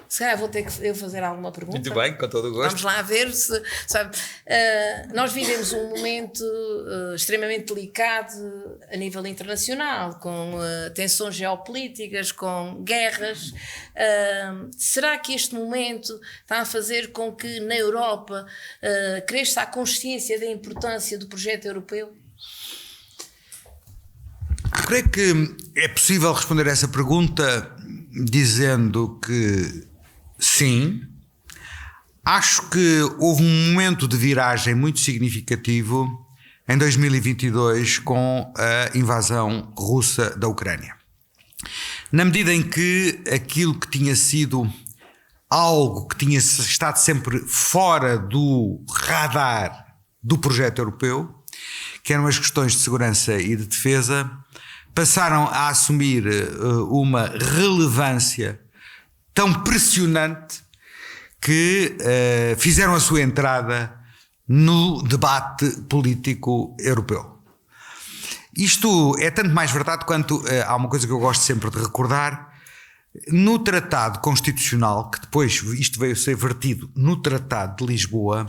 A: Se calhar vou ter que eu fazer alguma pergunta.
B: Muito bem, com todo o gosto.
A: Vamos lá ver se... Sabe, nós vivemos um momento extremamente delicado a nível internacional, com tensões geopolíticas, com guerras. Será que este momento está a fazer com que na Europa cresça a consciência da importância do projeto europeu?
B: Eu creio que é possível responder a essa pergunta dizendo que sim, acho que houve um momento de viragem muito significativo em 2022 com a invasão russa da Ucrânia. Na medida em que aquilo que tinha sido algo que tinha estado sempre fora do radar do projeto europeu, que eram as questões de segurança e de defesa, passaram a assumir uma relevância tão pressionante que fizeram a sua entrada no debate político europeu. Isto é tanto mais verdade quanto há uma coisa que eu gosto sempre de recordar. No Tratado Constitucional, que depois isto veio a ser vertido no Tratado de Lisboa,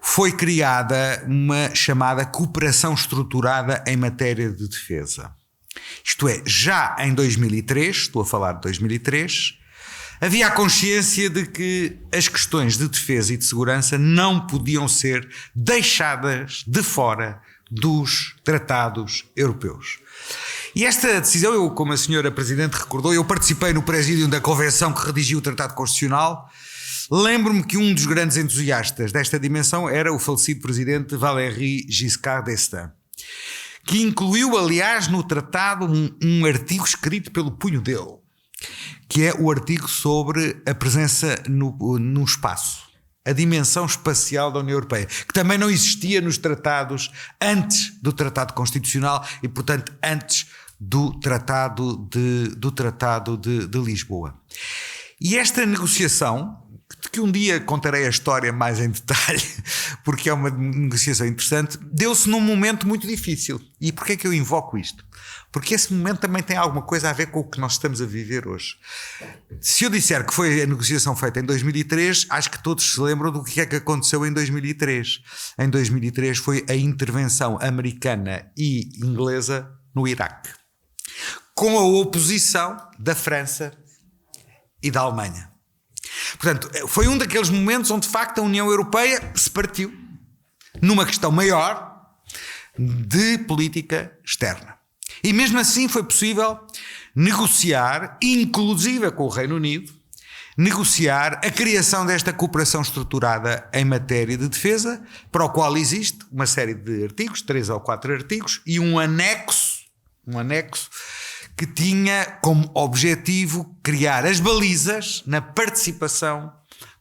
B: foi criada uma chamada cooperação estruturada em matéria de defesa. Isto é, já em 2003, estou a falar de 2003, havia a consciência de que as questões de defesa e de segurança não podiam ser deixadas de fora dos tratados europeus. E esta decisão, eu, como a senhora Presidente recordou, eu participei no presídio da convenção que redigiu o Tratado Constitucional. Lembro-me que um dos grandes entusiastas desta dimensão era o falecido Presidente Valéry Giscard d'Estaing, que incluiu, aliás, no tratado um artigo escrito pelo punho dele, que é o artigo sobre a presença no espaço. A dimensão espacial da União Europeia, que também não existia nos tratados antes do Tratado Constitucional e, portanto, antes do Tratado de Lisboa. E esta negociação, de que um dia contarei a história mais em detalhe, porque é uma negociação interessante, deu-se num momento muito difícil. E porquê é que eu invoco isto? Porque esse momento também tem alguma coisa a ver com o que nós estamos a viver hoje. Se eu disser que foi a negociação feita em 2003, acho que todos se lembram do que é que aconteceu em 2003. Em 2003 foi a intervenção americana e inglesa no Iraque, com a oposição da França e da Alemanha. Portanto, foi um daqueles momentos onde de facto a União Europeia se partiu numa questão maior de política externa. E mesmo assim foi possível negociar, inclusive com o Reino Unido, negociar a criação desta cooperação estruturada em matéria de defesa, para o qual existe uma série de artigos, 3 ou 4 artigos, e um anexo que tinha como objetivo criar as balizas na participação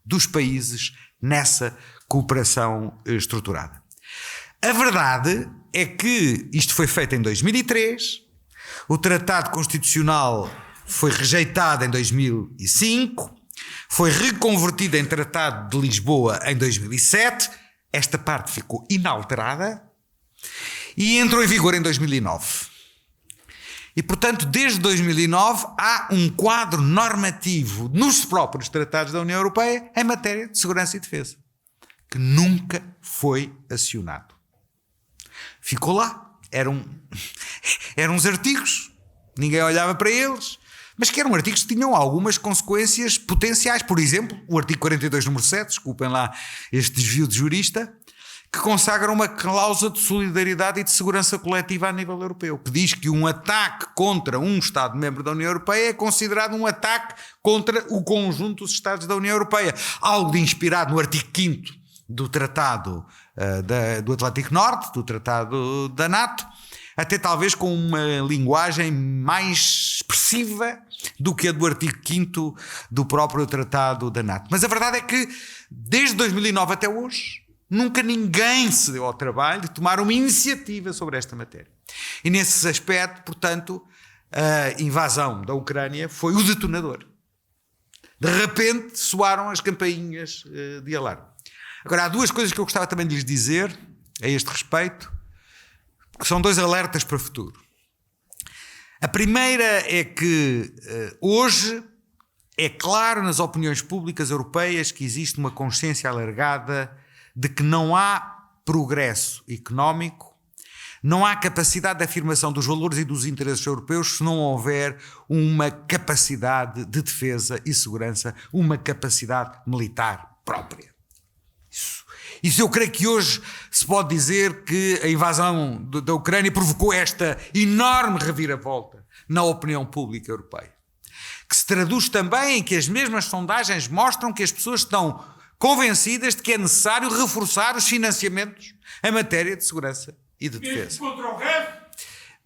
B: dos países nessa cooperação estruturada. A verdade é que isto foi feito em 2003, o Tratado Constitucional foi rejeitado em 2005, foi reconvertido em Tratado de Lisboa em 2007, esta parte ficou inalterada e entrou em vigor em 2009. E, portanto, desde 2009 há um quadro normativo nos próprios tratados da União Europeia em matéria de segurança e defesa, que nunca foi acionado. Ficou lá. Eram uns artigos, ninguém olhava para eles, mas que eram artigos que tinham algumas consequências potenciais. Por exemplo, o artigo 42, número 7, desculpem lá este desvio de jurista, que consagra uma cláusula de solidariedade e de segurança coletiva a nível europeu, que diz que um ataque contra um Estado-membro da União Europeia é considerado um ataque contra o conjunto dos Estados da União Europeia. Algo de inspirado no artigo 5º do Tratado do Atlântico Norte, do Tratado da NATO, até talvez com uma linguagem mais expressiva do que a do artigo 5º do próprio Tratado da NATO. Mas a verdade é que, desde 2009 até hoje, nunca ninguém se deu ao trabalho de tomar uma iniciativa sobre esta matéria. E nesse aspecto, portanto, a invasão da Ucrânia foi o detonador. De repente soaram as campainhas de alarme. Agora, há duas coisas que eu gostava também de lhes dizer a este respeito, que são dois alertas para o futuro. A primeira é que hoje é claro nas opiniões públicas europeias que existe uma consciência alargada de que não há progresso económico, não há capacidade de afirmação dos valores e dos interesses europeus se não houver uma capacidade de defesa e segurança, uma capacidade militar própria. Isso eu creio que hoje se pode dizer que a invasão da Ucrânia provocou esta enorme reviravolta na opinião pública europeia, que se traduz também em que as mesmas sondagens mostram que as pessoas estão convencidas de que é necessário reforçar os financiamentos em matéria de segurança e de defesa.
C: Contra o resto?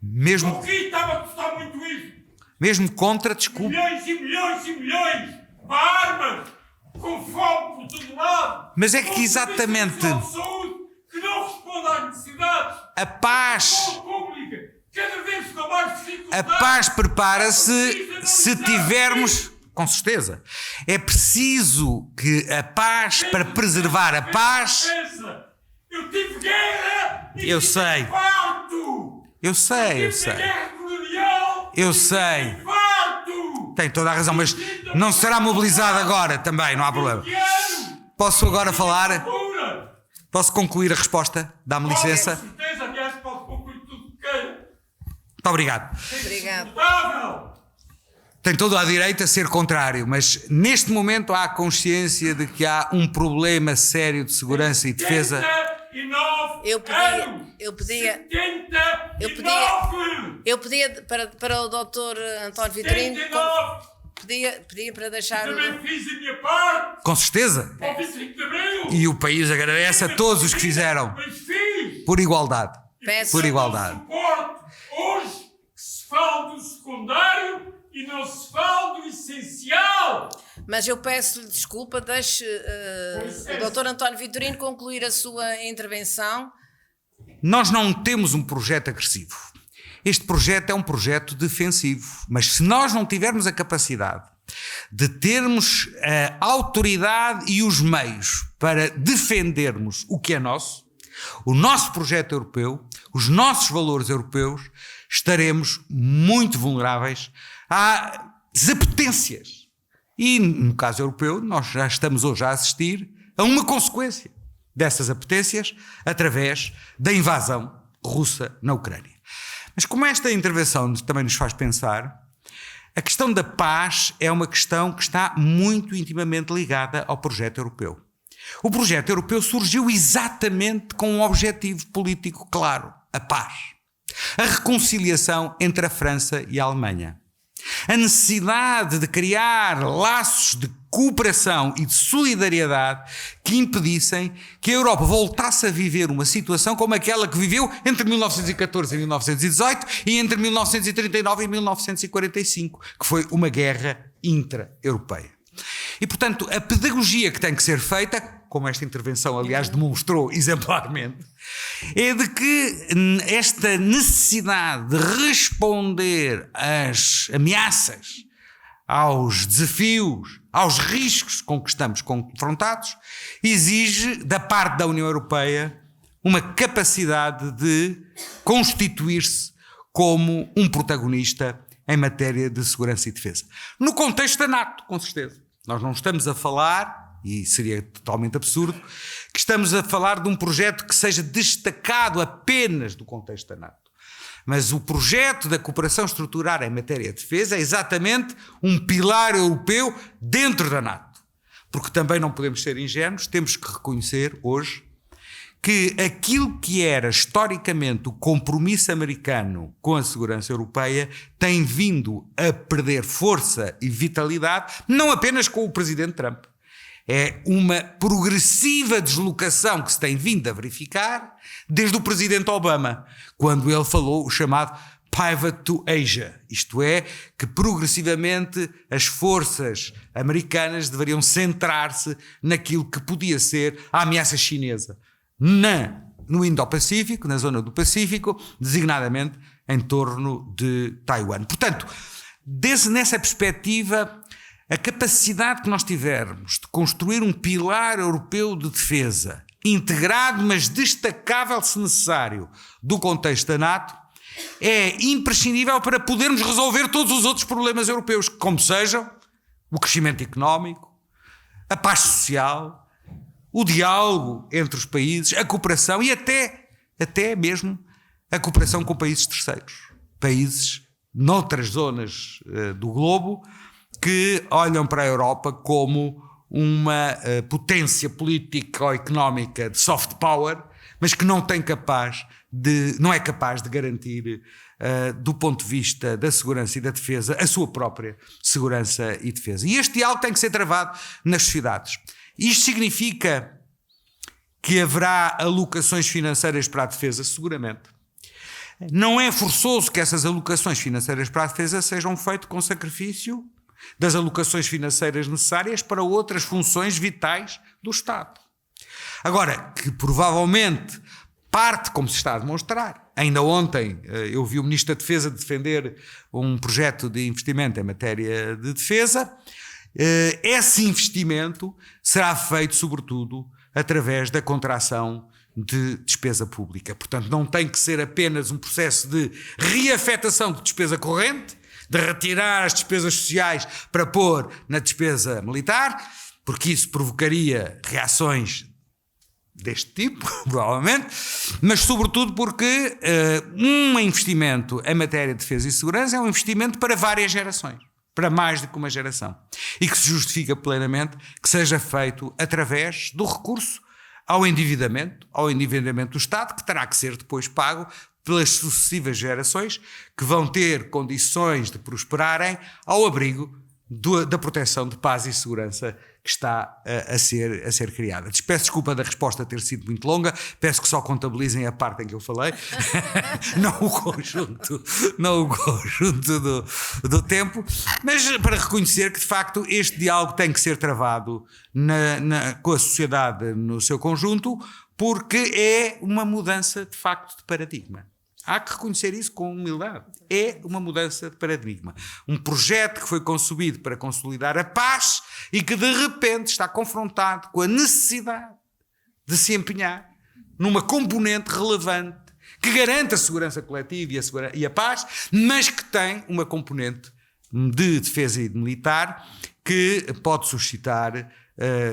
B: Mesmo,
C: O que estava a custar muito isso?
B: mesmo contra, desculpe.
C: Milhões e milhões e milhões para armas, com fome por todo lado.
B: Mas é que exatamente
C: de saúde que não responde às necessidades.
B: a paz,
C: Pública, cada vez com mais dificuldade.
B: a paz prepara-se se tivermos, com certeza, é preciso que a paz, para preservar a paz,
C: Eu tive guerra e
B: Eu
C: tive
B: sei.
C: parto.
B: Eu sei. Eu sei. Tem toda a razão, mas não será mobilizado agora também, não há problema. Posso agora falar? Posso concluir a resposta? Dá-me licença? Muito obrigado.
A: Obrigado.
B: Tem todo a direito a ser contrário, mas neste momento há consciência de que há um problema sério de segurança e defesa.
A: Eu pedia para o Dr. António Vitorino, pedia para deixar.
C: Também fiz a minha parte.
B: Com certeza.
C: Ao 25 de Abril.
B: E o país agradece a todos os que fizeram.
C: Mas fiz.
B: Por igualdade.
A: Peço.
B: Por igualdade.
C: Suporte. Hoje que se fala do secundário e não se fala do essencial.
A: Mas eu peço-lhe desculpa, deixe o Dr. António Vitorino concluir a sua intervenção.
B: Nós não temos um projeto agressivo. Este projeto é um projeto defensivo. Mas se nós não tivermos a capacidade de termos a autoridade e os meios para defendermos o que é nosso, o nosso projeto europeu, os nossos valores europeus, estaremos muito vulneráveis às apetências. E no caso europeu, nós já estamos hoje a assistir a uma consequência dessas apetências através da invasão russa na Ucrânia. Mas como esta intervenção também nos faz pensar, a questão da paz é uma questão que está muito intimamente ligada ao projeto europeu. O projeto europeu surgiu exatamente com um objetivo político claro: a paz, a reconciliação entre a França e a Alemanha, a necessidade de criar laços de cooperação e de solidariedade que impedissem que a Europa voltasse a viver uma situação como aquela que viveu entre 1914 e 1918 e entre 1939 e 1945, que foi uma guerra intra-europeia. E, portanto, a pedagogia que tem que ser feita, como esta intervenção, aliás, demonstrou exemplarmente, é de que esta necessidade de responder às ameaças, aos desafios, aos riscos com que estamos confrontados, exige da parte da União Europeia uma capacidade de constituir-se como um protagonista em matéria de segurança e defesa. No contexto da NATO, com certeza. Nós não estamos a falar, e seria totalmente absurdo, que estamos a falar de um projeto que seja destacado apenas do contexto da NATO. Mas o projeto da cooperação estruturada em matéria de defesa é exatamente um pilar europeu dentro da NATO. Porque também não podemos ser ingênuos, temos que reconhecer hoje que aquilo que era historicamente o compromisso americano com a segurança europeia tem vindo a perder força e vitalidade, não apenas com o presidente Trump. É uma progressiva deslocação que se tem vindo a verificar desde o presidente Obama, quando ele falou o chamado Pivot to Asia, isto é, que progressivamente as forças americanas deveriam centrar-se naquilo que podia ser a ameaça chinesa no Indo-Pacífico, na zona do Pacífico, designadamente em torno de Taiwan. Portanto, nessa perspectiva, a capacidade que nós tivermos de construir um pilar europeu de defesa, integrado, mas destacável, se necessário, do contexto da NATO, é imprescindível para podermos resolver todos os outros problemas europeus, como sejam o crescimento económico, a paz social, o diálogo entre os países, a cooperação e até mesmo a cooperação com países terceiros, países noutras zonas do globo que olham para a Europa como uma potência política ou económica de soft power, mas que não é capaz de garantir, do ponto de vista da segurança e da defesa, a sua própria segurança e defesa. E este diálogo tem que ser travado nas sociedades. Isto significa que haverá alocações financeiras para a defesa? Seguramente. Não é forçoso que essas alocações financeiras para a defesa sejam feitas com sacrifício das alocações financeiras necessárias para outras funções vitais do Estado. Agora, que provavelmente parte, como se está a demonstrar, ainda ontem eu vi o Ministro da Defesa defender um projeto de investimento em matéria de defesa. Esse investimento será feito, sobretudo, através da contração de despesa pública. Portanto, não tem que ser apenas um processo de reafetação de despesa corrente, de retirar as despesas sociais para pôr na despesa militar, porque isso provocaria reações deste tipo, provavelmente, mas sobretudo porque um investimento em matéria de defesa e segurança é um investimento para várias gerações, para mais do que uma geração, e que se justifica plenamente que seja feito através do recurso ao endividamento do Estado, que terá que ser depois pago pelas sucessivas gerações que vão ter condições de prosperarem ao abrigo da proteção de paz e segurança que está a ser criada. Peço desculpa da resposta ter sido muito longa, peço que só contabilizem a parte em que eu falei, não o conjunto do tempo, mas para reconhecer que de facto este diálogo tem que ser travado com a sociedade no seu conjunto, porque é uma mudança de facto de paradigma. Há que reconhecer isso com humildade. É uma mudança de paradigma. Um projeto que foi concebido para consolidar a paz e que de repente está confrontado com a necessidade de se empenhar numa componente relevante que garante a segurança coletiva e a paz, mas que tem uma componente de defesa e de militar que pode suscitar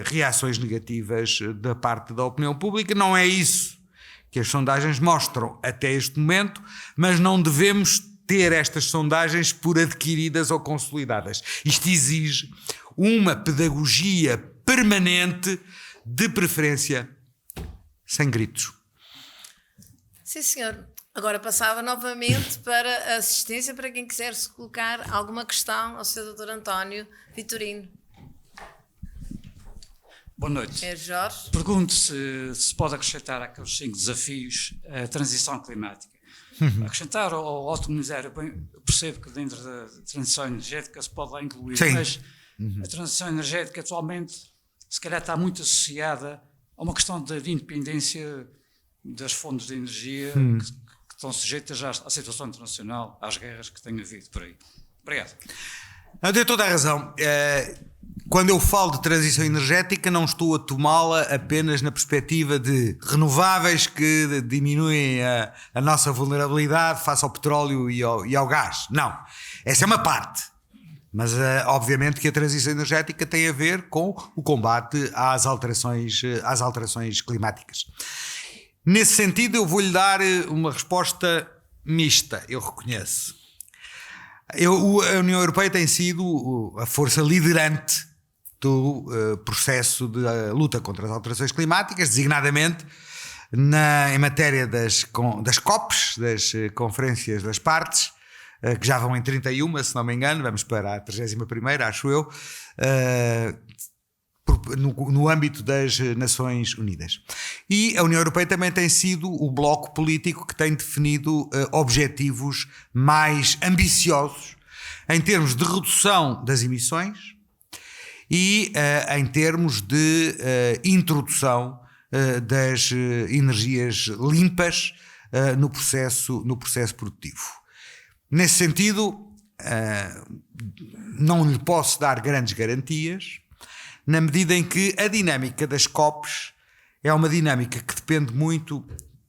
B: reações negativas da parte da opinião pública. Não é isso que as sondagens mostram até este momento, mas não devemos ter estas sondagens por adquiridas ou consolidadas. Isto exige uma pedagogia permanente, de preferência sem gritos.
A: Sim, senhor. Agora passava novamente para a assistência para quem quisesse colocar alguma questão ao Sr. Dr. António Vitorino.
D: Boa noite.
A: Sr. Jorge.
D: Pergunto se pode acrescentar àqueles 5 desafios a transição climática. Acrescentar ou otimizar, eu percebo que dentro da transição energética se pode lá incluir, sim, mas a transição energética atualmente se calhar está muito associada a uma questão de independência das fontes de energia que estão sujeitas à situação internacional, às guerras que têm havido por aí. Obrigado.
B: Tem toda a razão. Quando eu falo de transição energética, não estou a tomá-la apenas na perspectiva de renováveis que diminuem a nossa vulnerabilidade face ao petróleo e ao gás. Não. Essa é uma parte. Mas, obviamente, que a transição energética tem a ver com o combate às alterações climáticas. Nesse sentido, eu vou-lhe dar uma resposta mista, eu reconheço. A União Europeia tem sido a força liderante do processo de luta contra as alterações climáticas, designadamente em matéria das COPs, das conferências das partes, que já vão em 31, se não me engano, vamos para a 31ª, acho eu, no âmbito das Nações Unidas. E a União Europeia também tem sido o bloco político que tem definido objetivos mais ambiciosos em termos de redução das emissões e em termos de introdução das energias limpas no processo produtivo. Nesse sentido, não lhe posso dar grandes garantias, na medida em que a dinâmica das COPs é uma dinâmica que depende muito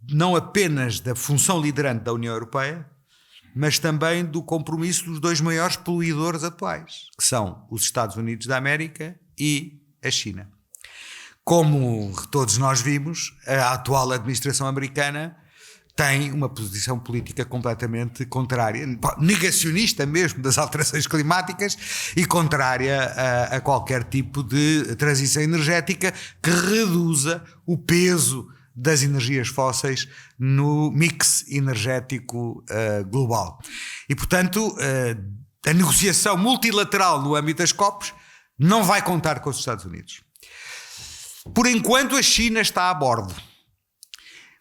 B: não apenas da função liderante da União Europeia, mas também do compromisso dos 2 maiores poluidores atuais, que são os Estados Unidos da América e a China. Como todos nós vimos, a atual administração americana tem uma posição política completamente contrária, negacionista mesmo das alterações climáticas e contrária a qualquer tipo de transição energética que reduza o peso das energias fósseis no mix energético global. E, portanto, a negociação multilateral no âmbito das COPs não vai contar com os Estados Unidos. Por enquanto, a China está a bordo.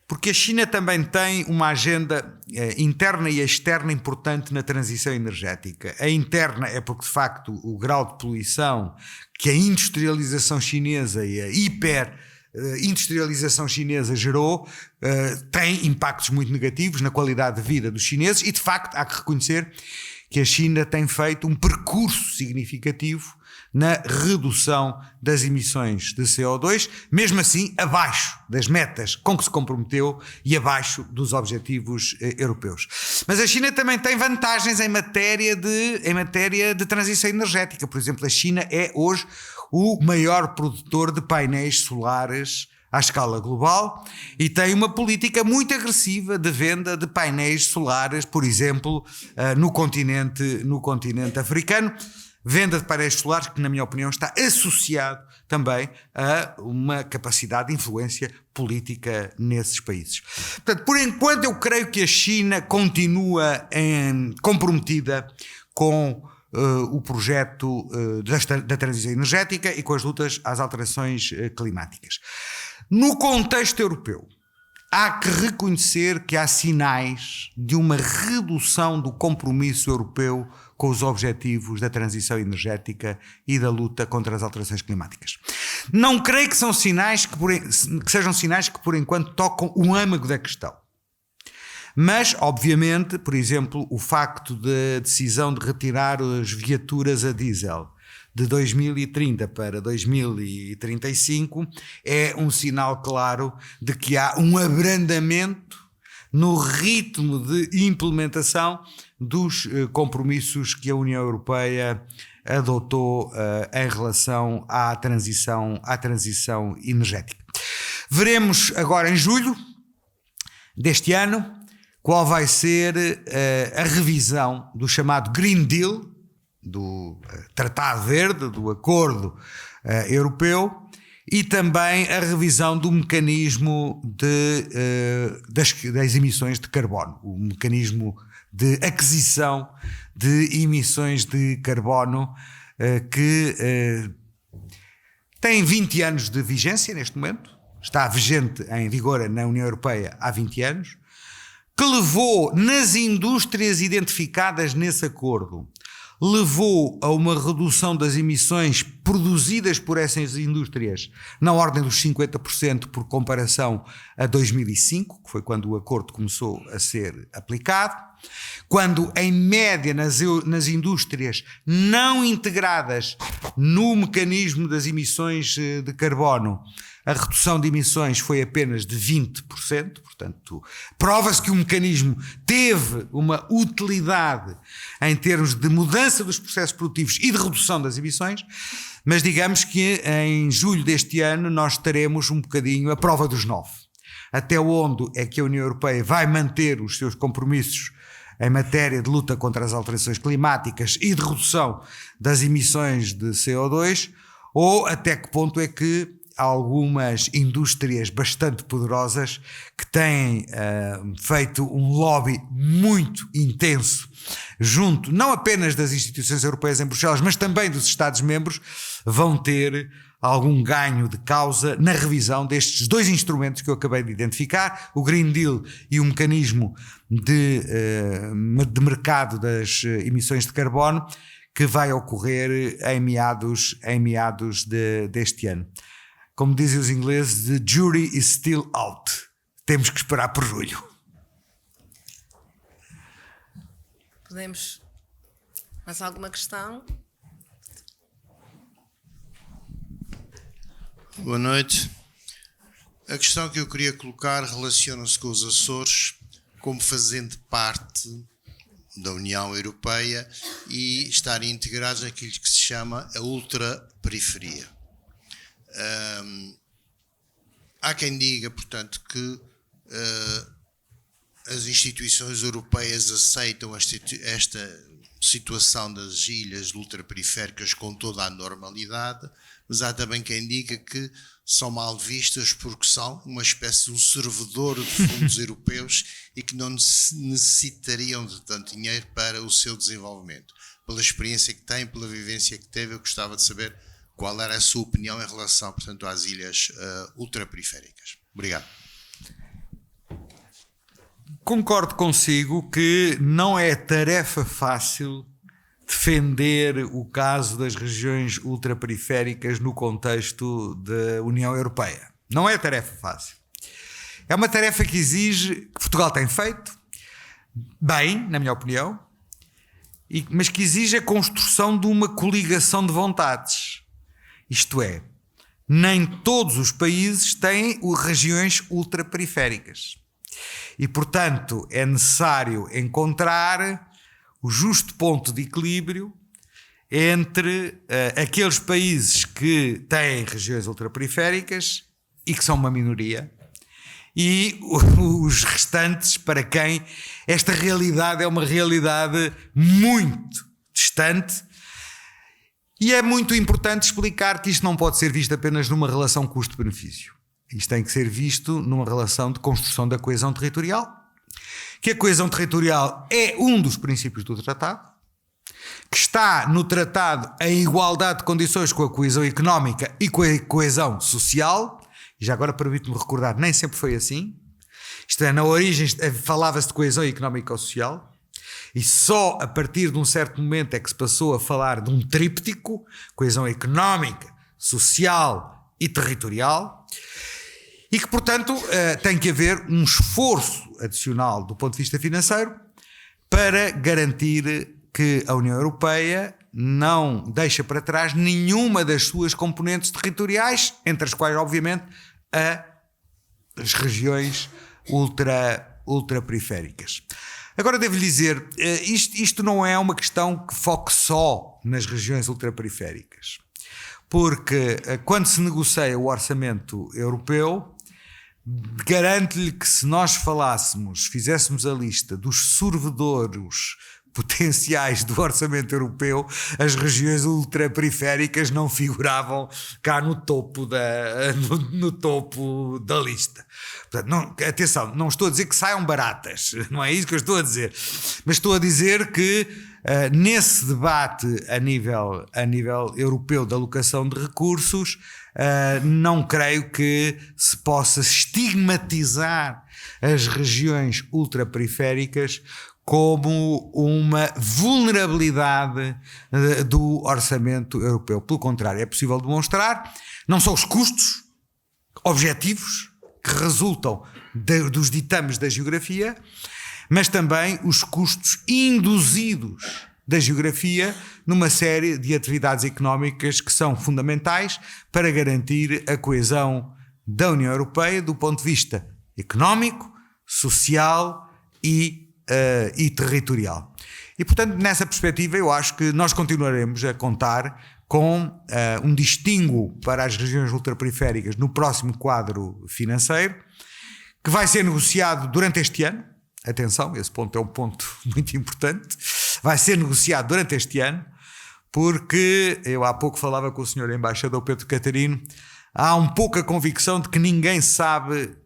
B: Porque a China também tem uma agenda interna e externa importante na transição energética. A interna é porque, de facto, o grau de poluição que a industrialização chinesa e a hiperindustrialização chinesa gerou tem impactos muito negativos na qualidade de vida dos chineses e, de facto, há que reconhecer que a China tem feito um percurso significativo na redução das emissões de CO2, mesmo assim abaixo das metas com que se comprometeu e abaixo dos objetivos europeus. Mas a China também tem vantagens em matéria de transição energética. Por exemplo, a China é hoje o maior produtor de painéis solares à escala global e tem uma política muito agressiva de venda de painéis solares, por exemplo, no continente africano. Venda de painéis solares que, na minha opinião, está associado também a uma capacidade de influência política nesses países. Portanto, por enquanto eu creio que a China continua comprometida com o projeto da transição energética e com as lutas às alterações climáticas. No contexto europeu, há que reconhecer que há sinais de uma redução do compromisso europeu com os objetivos da transição energética e da luta contra as alterações climáticas. Não creio que sejam sinais que por enquanto tocam o âmago da questão. Mas, obviamente, por exemplo, o facto da decisão de retirar as viaturas a diesel de 2030 para 2035 é um sinal claro de que há um abrandamento no ritmo de implementação dos compromissos que a União Europeia adotou em relação à transição energética. Veremos agora em julho deste ano qual vai ser a revisão do chamado Green Deal, do Tratado Verde, do Acordo Europeu, e também a revisão do mecanismo das emissões de carbono, o mecanismo de aquisição de emissões de carbono que tem 20 anos de vigência neste momento, está vigente em vigor na União Europeia há 20 anos, que levou nas indústrias identificadas nesse acordo, levou a uma redução das emissões produzidas por essas indústrias na ordem dos 50% por comparação a 2005, que foi quando o acordo começou a ser aplicado, quando em média nas indústrias não integradas no mecanismo das emissões de carbono, a redução de emissões foi apenas de 20%, portanto, prova-se que o mecanismo teve uma utilidade em termos de mudança dos processos produtivos e de redução das emissões, mas digamos que em julho deste ano nós teremos um bocadinho a prova dos 9. Até onde é que a União Europeia vai manter os seus compromissos em matéria de luta contra as alterações climáticas e de redução das emissões de CO2, ou até que ponto é que algumas indústrias bastante poderosas que têm feito um lobby muito intenso junto não apenas das instituições europeias em Bruxelas, mas também dos Estados-membros, vão ter algum ganho de causa na revisão destes dois instrumentos que eu acabei de identificar, o Green Deal e o mecanismo de mercado das emissões de carbono, que vai ocorrer em meados deste ano. Como dizem os ingleses, the jury is still out. Temos que esperar por julho.
A: Podemos... Mais alguma questão?
E: Boa noite. A questão que eu queria colocar relaciona-se com os Açores como fazendo parte da União Europeia e estarem integrados naquilo que se chama a ultraperiferia. Há quem diga, portanto, que as instituições europeias aceitam esta situação das ilhas ultraperiféricas com toda a normalidade, mas há também quem diga que são mal vistas porque são uma espécie de um servidor de fundos europeus e que não necessitariam de tanto dinheiro para o seu desenvolvimento. Pela experiência que tem, pela vivência que teve, eu gostava de saber qual era a sua opinião em relação, portanto, às ilhas ultraperiféricas. Obrigado.
B: Concordo consigo que não é tarefa fácil defender o caso das regiões ultraperiféricas no contexto da União Europeia. Não é tarefa fácil. É uma tarefa que exige, que Portugal tem feito bem, na minha opinião, mas que exige a construção de uma coligação de vontades. Isto é, nem todos os países têm regiões ultraperiféricas. E, portanto, é necessário encontrar o justo ponto de equilíbrio entre aqueles países que têm regiões ultraperiféricas e que são uma minoria, e os restantes para quem esta realidade é uma realidade muito distante. E é muito importante explicar que isto não pode ser visto apenas numa relação custo-benefício. Isto tem que ser visto numa relação de construção da coesão territorial, que a coesão territorial é um dos princípios do tratado, que está no tratado a igualdade de condições com a coesão económica e com a coesão social. E já agora permito-me recordar, nem sempre foi assim. Isto é, na origem falava-se de coesão económica ou social, e só a partir de um certo momento é que se passou a falar de um tríptico: coesão económica, social e territorial, e que, portanto, tem que haver um esforço adicional do ponto de vista financeiro para garantir que a União Europeia não deixa para trás nenhuma das suas componentes territoriais, entre as quais, obviamente, as regiões ultraperiféricas. Agora, devo-lhe dizer, isto não é uma questão que foque só nas regiões ultraperiféricas, porque quando se negocia o orçamento europeu, garanto-lhe que se nós fizéssemos a lista dos sorvedores potenciais do orçamento europeu, as regiões ultraperiféricas não figuravam cá no topo da lista. Portanto, atenção, não estou a dizer que saiam baratas, não é isso que eu estou a dizer, mas estou a dizer que nesse debate a nível europeu da alocação de recursos, não creio que se possa estigmatizar as regiões ultraperiféricas como uma vulnerabilidade do orçamento europeu. Pelo contrário, é possível demonstrar não só os custos objetivos que resultam dos ditames da geografia, mas também os custos induzidos da geografia numa série de atividades económicas que são fundamentais para garantir a coesão da União Europeia do ponto de vista económico, social e territorial. E, portanto, nessa perspectiva, eu acho que nós continuaremos a contar com um distinguo para as regiões ultraperiféricas no próximo quadro financeiro, que vai ser negociado durante este ano. Atenção, esse ponto é um ponto muito importante. Vai ser negociado durante este ano, porque eu há pouco falava com o Sr. Embaixador Pedro Catarino, há um pouco a convicção de que ninguém sabe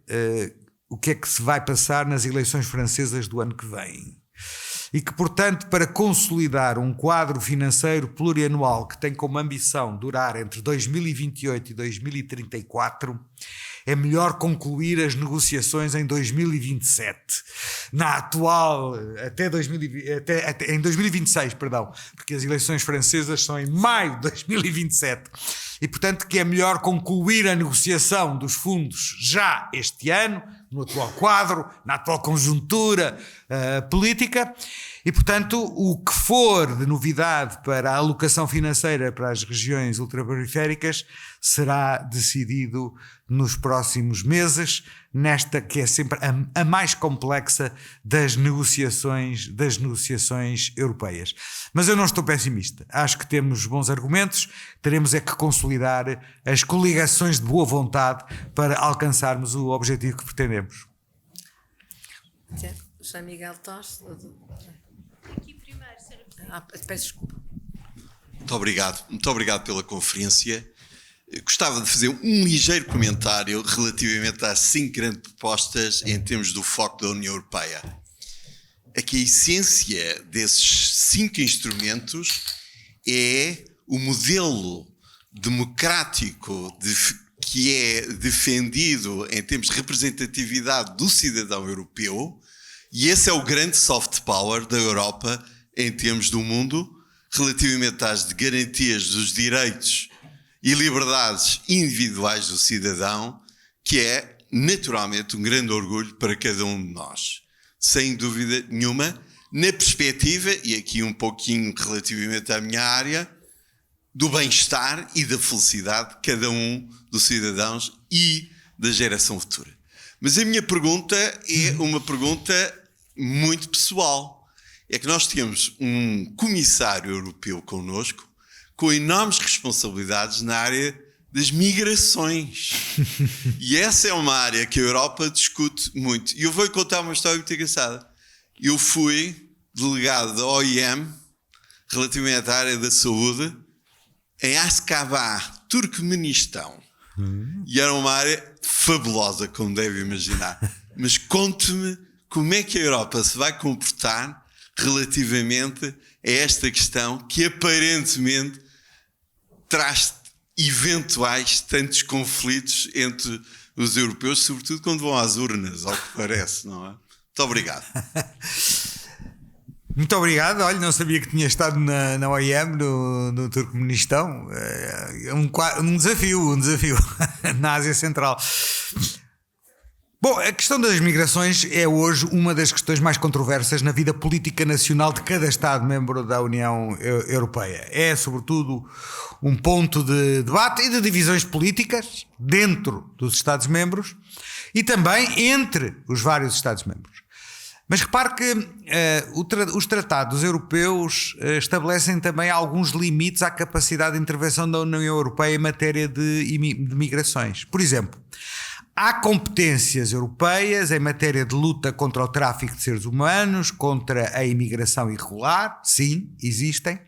B: o que é que se vai passar nas eleições francesas do ano que vem. E que, portanto, para consolidar um quadro financeiro plurianual que tem como ambição durar entre 2028 e 2034, é melhor concluir as negociações em 2027. Na atual, em 2026, perdão, porque as eleições francesas são em maio de 2027. E, portanto, que é melhor concluir a negociação dos fundos já este ano, no atual quadro, na atual conjuntura política. E, portanto, o que for de novidade para a alocação financeira para as regiões ultraperiféricas será decidido nos próximos meses, nesta que é sempre a mais complexa das negociações europeias. Mas eu não estou pessimista. Acho que temos bons argumentos, teremos é que consolidar as coligações de boa vontade para alcançarmos o objetivo que pretendemos.
A: José Miguel Torres.
F: Aqui primeiro, Sra. Presidente.
A: Peço desculpa.
G: Muito obrigado pela conferência. Gostava de fazer um ligeiro comentário relativamente às 5 grandes propostas em termos do foco da União Europeia. Aqui a essência desses 5 instrumentos é o modelo democrático que é defendido em termos de representatividade do cidadão europeu, e esse é o grande soft power da Europa em termos do mundo, relativamente às garantias dos direitos e liberdades individuais do cidadão, que é naturalmente um grande orgulho para cada um de nós. Sem dúvida nenhuma, na perspectiva, e aqui um pouquinho relativamente à minha área, do bem-estar e da felicidade de cada um dos cidadãos e da geração futura. Mas a minha pergunta é uma pergunta muito pessoal. É que nós temos um comissário europeu connosco com enormes responsabilidades na área das migrações. E essa é uma área que a Europa discute muito. E eu vou contar uma história muito engraçada. Eu fui delegado da OIM relativamente à área da saúde em Ascabá, Turcomenistão. E era uma área fabulosa, como deve imaginar. Mas conte-me como é que a Europa se vai comportar relativamente a esta questão que aparentemente traz eventuais tantos conflitos entre os europeus, sobretudo quando vão às urnas, ao que parece, não é? Muito obrigado.
B: Muito obrigado. Olha, não sabia que tinha estado na OIM, no Turcomenistão. É um desafio na Ásia Central. Bom, a questão das migrações é hoje uma das questões mais controversas na vida política nacional de cada Estado-membro da União Europeia. É, sobretudo, um ponto de debate e de divisões políticas dentro dos Estados-membros e também entre os vários Estados-membros. Mas repare que os tratados europeus estabelecem também alguns limites à capacidade de intervenção da União Europeia em matéria de migrações. Por exemplo, há competências europeias em matéria de luta contra o tráfico de seres humanos, contra a imigração irregular, sim, existem.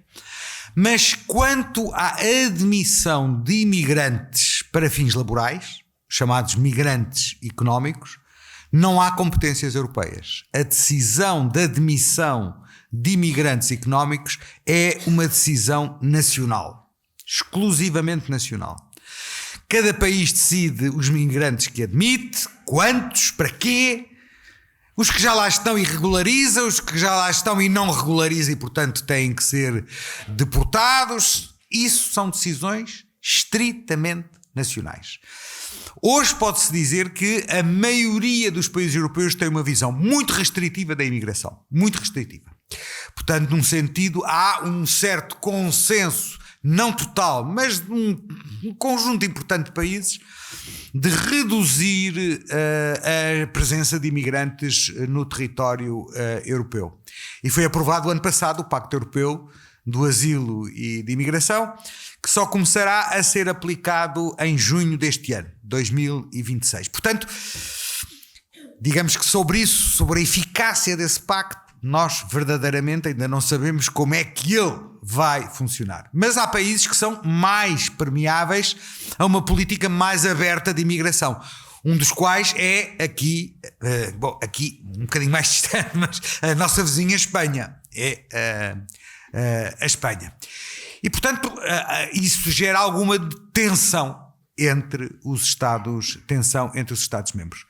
B: Mas quanto à admissão de imigrantes para fins laborais, chamados migrantes económicos, não há competências europeias. A decisão de admissão de imigrantes económicos é uma decisão nacional, exclusivamente nacional. Cada país decide os migrantes que admite, quantos, para quê. Os que já lá estão e regulariza, os que já lá estão e não regulariza e, portanto, têm que ser deportados. Isso são decisões estritamente nacionais. Hoje pode-se dizer que a maioria dos países europeus tem uma visão muito restritiva da imigração. Muito restritiva. Portanto, num sentido, há um certo consenso, não total, mas de um conjunto importante de países, de reduzir a presença de imigrantes no território europeu. E foi aprovado o ano passado o Pacto Europeu do Asilo e de Imigração, que só começará a ser aplicado em junho deste ano, 2026. Portanto, digamos que sobre isso, sobre a eficácia desse pacto, nós verdadeiramente ainda não sabemos como é que ele vai funcionar. Mas há países que são mais permeáveis a uma política mais aberta de imigração. Um dos quais é aqui um bocadinho mais distante, mas a nossa vizinha Espanha. É a Espanha. E, portanto, isso gera alguma tensão entre os Estados-membros.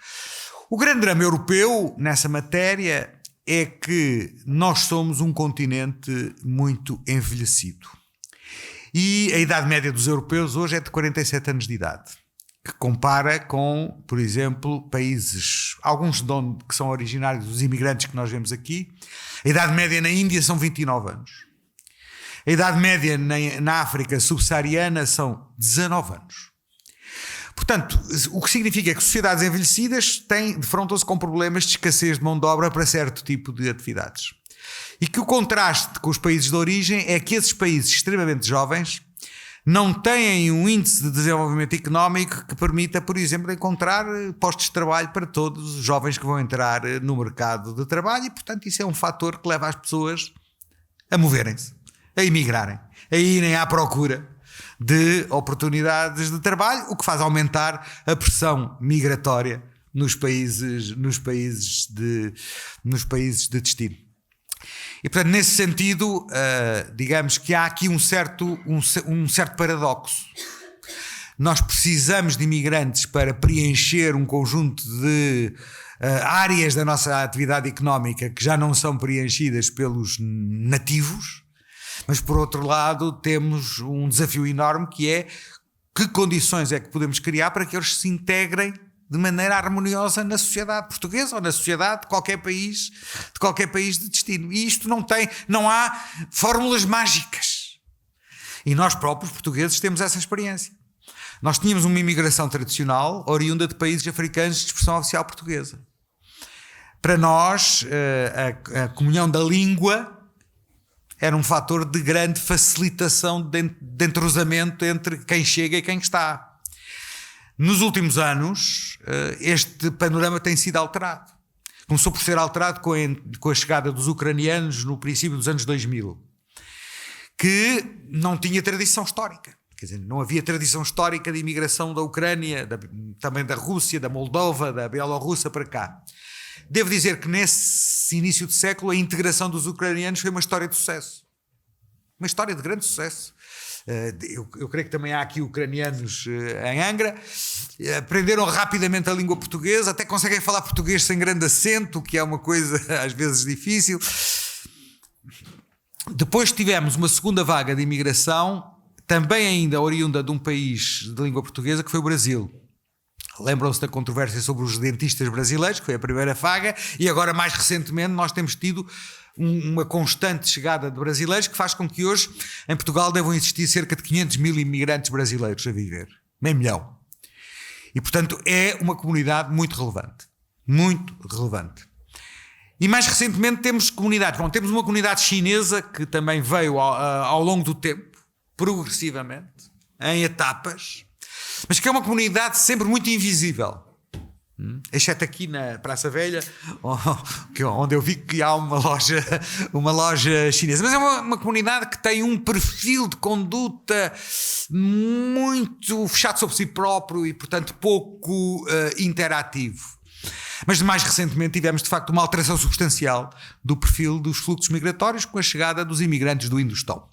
B: O grande drama europeu nessa matéria é que nós somos um continente muito envelhecido. E a idade média dos europeus hoje é de 47 anos de idade, que compara com, por exemplo, países, alguns que são originários dos imigrantes que nós vemos aqui. A idade média na Índia são 29 anos. A idade média na África subsaariana são 19 anos. Portanto, o que significa que sociedades envelhecidas defrontam-se com problemas de escassez de mão de obra para certo tipo de atividades. E que o contraste com os países de origem é que esses países extremamente jovens não têm um índice de desenvolvimento económico que permita, por exemplo, encontrar postos de trabalho para todos os jovens que vão entrar no mercado de trabalho e, portanto, isso é um fator que leva as pessoas a moverem-se, a emigrarem, a irem à procura de oportunidades de trabalho, o que faz aumentar a pressão migratória nos países de destino. E, portanto, nesse sentido, digamos que há aqui um certo paradoxo. Nós precisamos de imigrantes para preencher um conjunto de áreas da nossa atividade económica que já não são preenchidas pelos nativos, mas, por outro lado, temos um desafio enorme que é que condições é que podemos criar para que eles se integrem de maneira harmoniosa na sociedade portuguesa ou na sociedade de qualquer país de destino. E isto não há fórmulas mágicas. E nós próprios portugueses temos essa experiência. Nós tínhamos uma imigração tradicional oriunda de países africanos de expressão oficial portuguesa. Para nós, a comunhão da língua era um fator de grande facilitação de entrosamento entre quem chega e quem está. Nos últimos anos, este panorama tem sido alterado. Começou por ser alterado com a chegada dos ucranianos no princípio dos anos 2000, que não tinha tradição histórica. Quer dizer, não havia tradição histórica de imigração da Ucrânia, também da Rússia, da Moldova, da Bielorrússia para cá. Devo dizer que nesse início de século a integração dos ucranianos foi uma história de sucesso. Uma história de grande sucesso. Eu creio que também há aqui ucranianos em Angra, aprenderam rapidamente a língua portuguesa, até conseguem falar português sem grande acento, que é uma coisa às vezes difícil. Depois tivemos uma segunda vaga de imigração, também ainda oriunda de um país de língua portuguesa, que foi o Brasil. Lembram-se da controvérsia sobre os dentistas brasileiros, que foi a primeira vaga, e agora mais recentemente nós temos tido uma constante chegada de brasileiros que faz com que hoje em Portugal devam existir cerca de 500 mil imigrantes brasileiros a viver, meio milhão. E portanto é uma comunidade muito relevante, muito relevante. E mais recentemente temos comunidades, temos uma comunidade chinesa que também veio ao longo do tempo, progressivamente, em etapas, mas que é uma comunidade sempre muito invisível. Exceto aqui na Praça Velha, onde eu vi que há uma loja chinesa. Mas é uma comunidade que tem um perfil de conduta muito fechado sobre si próprio e, portanto, pouco interativo. Mas mais recentemente tivemos, de facto, uma alteração substancial do perfil dos fluxos migratórios com a chegada dos imigrantes do Indostão,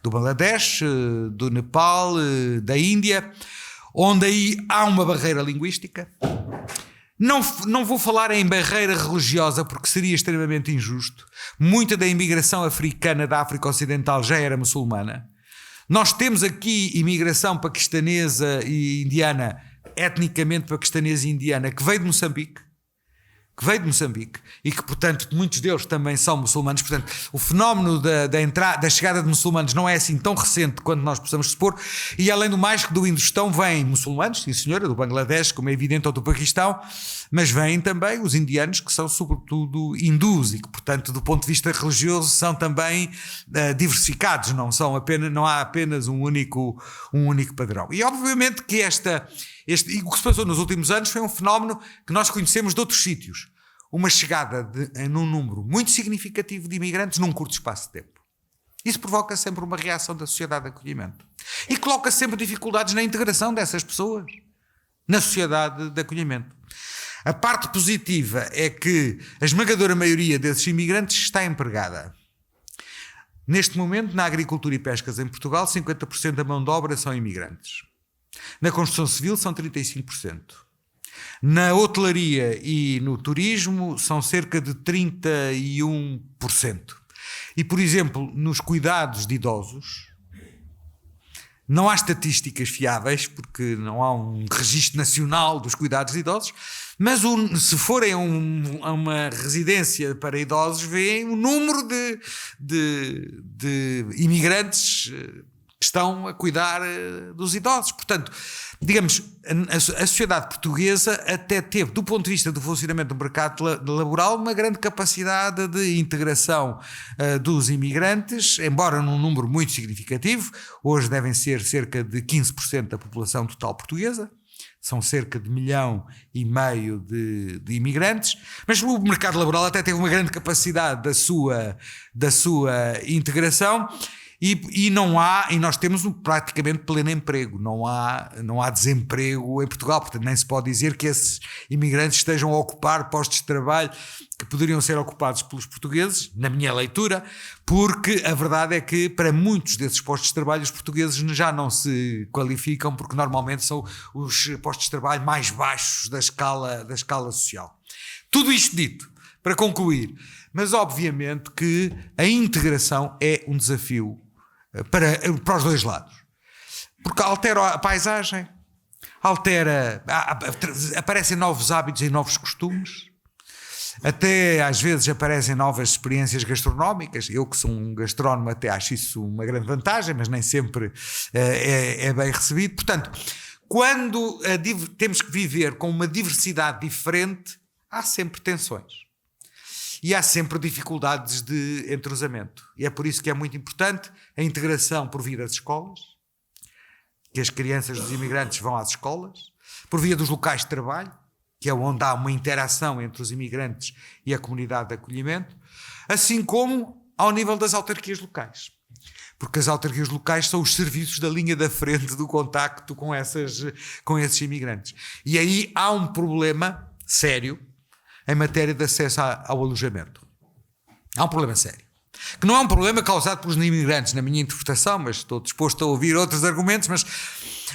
B: do Bangladesh, do Nepal, da Índia, onde aí há uma barreira linguística. Não vou falar em barreira religiosa porque seria extremamente injusto. Muita da imigração africana da África Ocidental já era muçulmana. Nós temos aqui imigração paquistanesa e indiana, etnicamente paquistanesa e indiana, que veio de Moçambique. E que, portanto, muitos deles também são muçulmanos. Portanto, o fenómeno da chegada de muçulmanos não é assim tão recente quanto nós possamos supor. E, além do mais, que do Indostão vêm muçulmanos, sim senhora, do Bangladesh, como é evidente, ou do Paquistão, mas vêm também os indianos, que são sobretudo hindus e que, portanto, do ponto de vista religioso, são também diversificados. Não há apenas um único padrão. E, obviamente, que e o que se passou nos últimos anos foi um fenómeno que nós conhecemos de outros sítios. Uma chegada num número muito significativo de imigrantes num curto espaço de tempo. Isso provoca sempre uma reação da sociedade de acolhimento. E coloca sempre dificuldades na integração dessas pessoas na sociedade de acolhimento. A parte positiva é que a esmagadora maioria desses imigrantes está empregada. Neste momento, na agricultura e pescas em Portugal, 50% da mão de obra são imigrantes. Na construção civil são 35%. Na hotelaria e no turismo são cerca de 31%. E, por exemplo, nos cuidados de idosos, não há estatísticas fiáveis, porque não há um registro nacional dos cuidados de idosos, mas se forem a uma residência para idosos, veem o número de imigrantes que estão a cuidar dos idosos. Portanto, digamos, a sociedade portuguesa até teve, do ponto de vista do funcionamento do mercado laboral, uma grande capacidade de integração dos imigrantes, embora num número muito significativo. Hoje devem ser cerca de 15% da população total portuguesa. São cerca de 1,5 milhão de imigrantes, mas o mercado laboral até teve uma grande capacidade da sua integração. E nós temos praticamente pleno emprego, não há desemprego em Portugal, portanto nem se pode dizer que esses imigrantes estejam a ocupar postos de trabalho que poderiam ser ocupados pelos portugueses, na minha leitura, porque a verdade é que para muitos desses postos de trabalho os portugueses já não se qualificam, porque normalmente são os postos de trabalho mais baixos da escala social. Tudo isto dito, para concluir, mas obviamente que a integração é um desafio para os dois lados, porque altera a paisagem, aparecem novos hábitos e novos costumes. Até às vezes aparecem novas experiências gastronómicas. Eu que sou um gastrónomo até acho isso uma grande vantagem, mas nem sempre é bem recebido. Portanto, quando temos que viver com uma diversidade diferente, há sempre tensões. E há sempre dificuldades de entrosamento. E é por isso que é muito importante a integração por via das escolas, que as crianças dos imigrantes vão às escolas, por via dos locais de trabalho, que é onde há uma interação entre os imigrantes e a comunidade de acolhimento, assim como ao nível das autarquias locais. Porque as autarquias locais são os serviços da linha da frente do contacto com esses imigrantes. E aí há um problema sério em matéria de acesso ao alojamento. Há um problema sério. Que não é um problema causado pelos imigrantes, na minha interpretação, mas estou disposto a ouvir outros argumentos, mas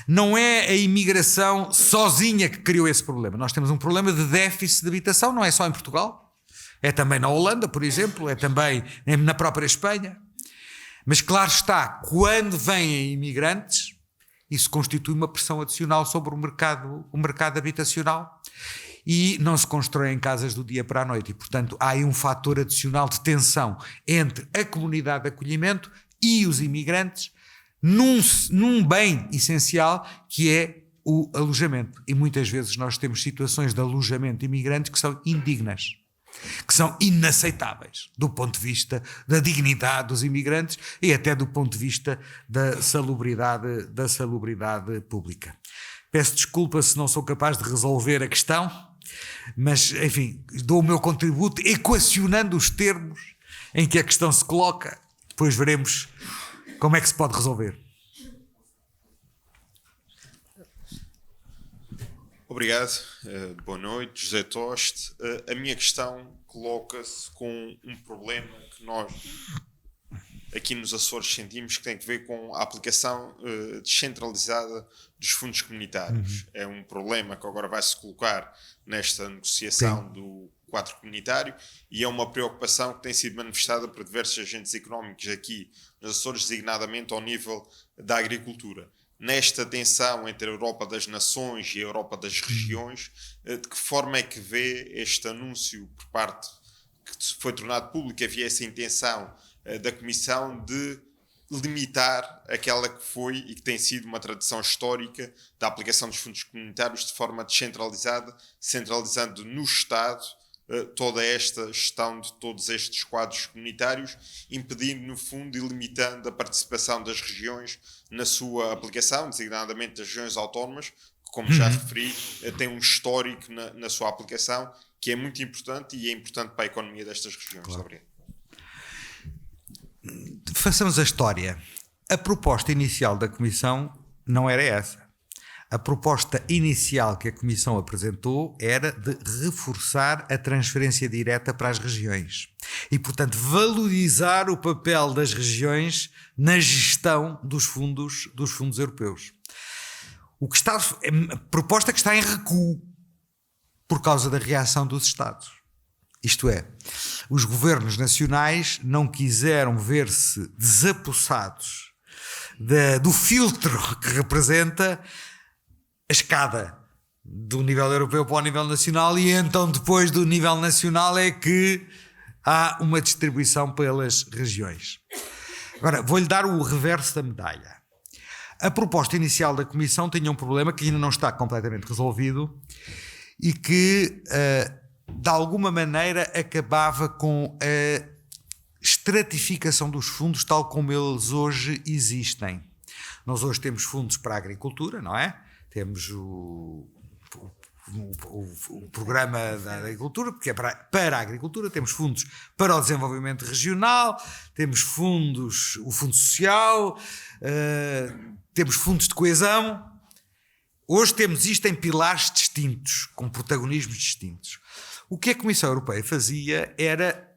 B: não é a imigração sozinha que criou esse problema. Nós temos um problema de déficit de habitação, não é só em Portugal, é também na Holanda, por exemplo, é também na própria Espanha. Mas claro está, quando vêm imigrantes, isso constitui uma pressão adicional sobre o mercado habitacional e não se constroem casas do dia para a noite. E, portanto, há aí um fator adicional de tensão entre a comunidade de acolhimento e os imigrantes num bem essencial que é o alojamento. E muitas vezes nós temos situações de alojamento de imigrantes que são indignas, que são inaceitáveis do ponto de vista da dignidade dos imigrantes e até do ponto de vista da salubridade pública. Peço desculpa se não sou capaz de resolver a questão, mas, enfim, dou o meu contributo equacionando os termos em que a questão se coloca. Depois veremos como é que se pode resolver.
H: Obrigado. Boa noite, José Toste. A minha questão coloca-se com um problema que nós aqui nos Açores sentimos, que tem a ver com a aplicação descentralizada dos fundos comunitários. É um problema que agora vai se colocar nesta negociação do quadro comunitário e é uma preocupação que tem sido manifestada por diversos agentes económicos aqui nos Açores, designadamente ao nível da agricultura. Nesta tensão entre a Europa das nações e a Europa das regiões, de que forma é que vê este anúncio por parte que foi tornado público, havia essa intenção da Comissão de limitar aquela que foi e que tem sido uma tradição histórica da aplicação dos fundos comunitários de forma descentralizada, centralizando no Estado toda esta gestão de todos estes quadros comunitários, impedindo, no fundo, e limitando a participação das regiões na sua aplicação, designadamente das regiões autónomas, que, como já referi, tem um histórico na sua aplicação, que é muito importante e é importante para a economia destas regiões.
B: Claro.
H: Obrigado.
B: Façamos a história. A proposta inicial da Comissão não era essa. A proposta inicial que a Comissão apresentou era de reforçar a transferência direta para as regiões e, portanto, valorizar o papel das regiões na gestão dos fundos europeus. A proposta que está em recuo por causa da reação dos Estados. Isto é, os governos nacionais não quiseram ver-se desapossados do filtro que representa a escada do nível europeu para o nível nacional e então depois do nível nacional é que há uma distribuição pelas regiões. Agora, vou-lhe dar o reverso da medalha. A proposta inicial da Comissão tinha um problema que ainda não está completamente resolvido e que, de alguma maneira, acabava com a estratificação dos fundos tal como eles hoje existem. Nós hoje temos fundos para a agricultura, não é? Temos o programa da agricultura, porque é para a agricultura, temos fundos para o desenvolvimento regional, temos o fundo social, temos fundos de coesão. Hoje temos isto em pilares distintos, com protagonismos distintos. O que a Comissão Europeia fazia era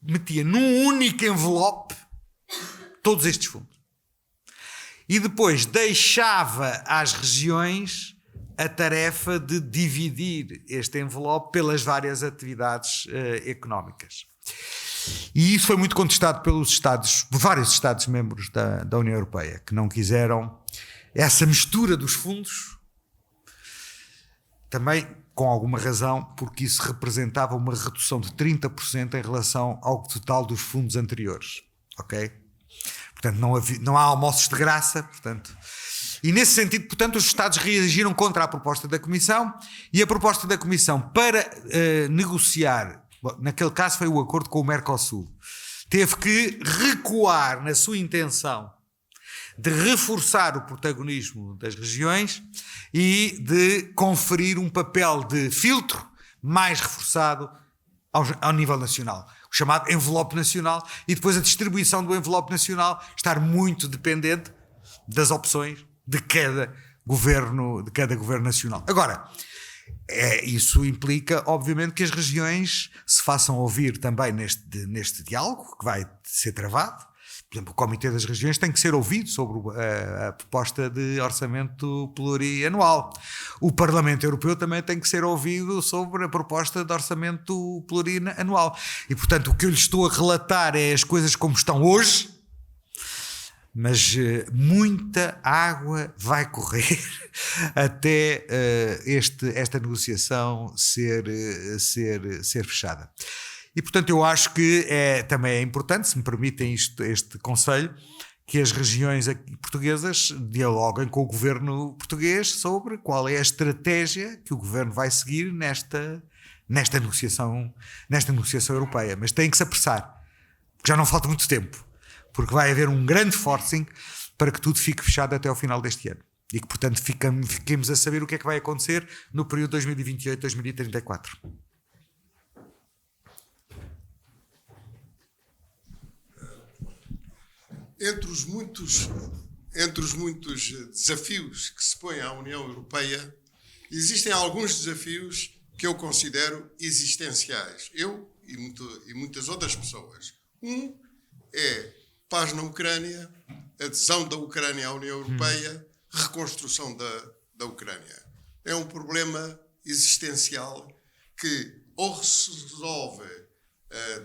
B: metia num único envelope todos estes fundos. E depois deixava às regiões a tarefa de dividir este envelope pelas várias atividades económicas. E isso foi muito contestado por vários Estados-membros da União Europeia, que não quiseram essa mistura dos fundos também com alguma razão, porque isso representava uma redução de 30% em relação ao total dos fundos anteriores, ok? Portanto, não há almoços de graça, portanto... E nesse sentido, portanto, os Estados reagiram contra a proposta da Comissão, e a proposta da Comissão para negociar, naquele caso foi o acordo com o Mercosul, teve que recuar na sua intenção de reforçar o protagonismo das regiões e de conferir um papel de filtro mais reforçado ao nível nacional, o chamado envelope nacional, e depois a distribuição do envelope nacional estar muito dependente das opções de cada governo nacional. Agora, isso implica, obviamente, que as regiões se façam ouvir também neste diálogo que vai ser travado. Por exemplo, o Comitê das Regiões tem que ser ouvido sobre a proposta de orçamento plurianual. O Parlamento Europeu também tem que ser ouvido sobre a proposta de orçamento plurianual. E, portanto, o que eu lhes estou a relatar é as coisas como estão hoje, mas muita água vai correr até esta negociação ser fechada. E, portanto, eu acho que também é importante, se me permitem este conselho, que as regiões portuguesas dialoguem com o governo português sobre qual é a estratégia que o governo vai seguir nesta negociação europeia. Mas têm que se apressar, porque já não falta muito tempo, porque vai haver um grande forcing para que tudo fique fechado até ao final deste ano. E que, portanto, fiquemos a saber o que é que vai acontecer no período 2028-2034.
I: Entre os muitos desafios que se põem à União Europeia, existem alguns desafios que eu considero existenciais. Eu e muitas outras pessoas. Um é paz na Ucrânia, adesão da Ucrânia à União Europeia, reconstrução da Ucrânia. É um problema existencial que ou se resolve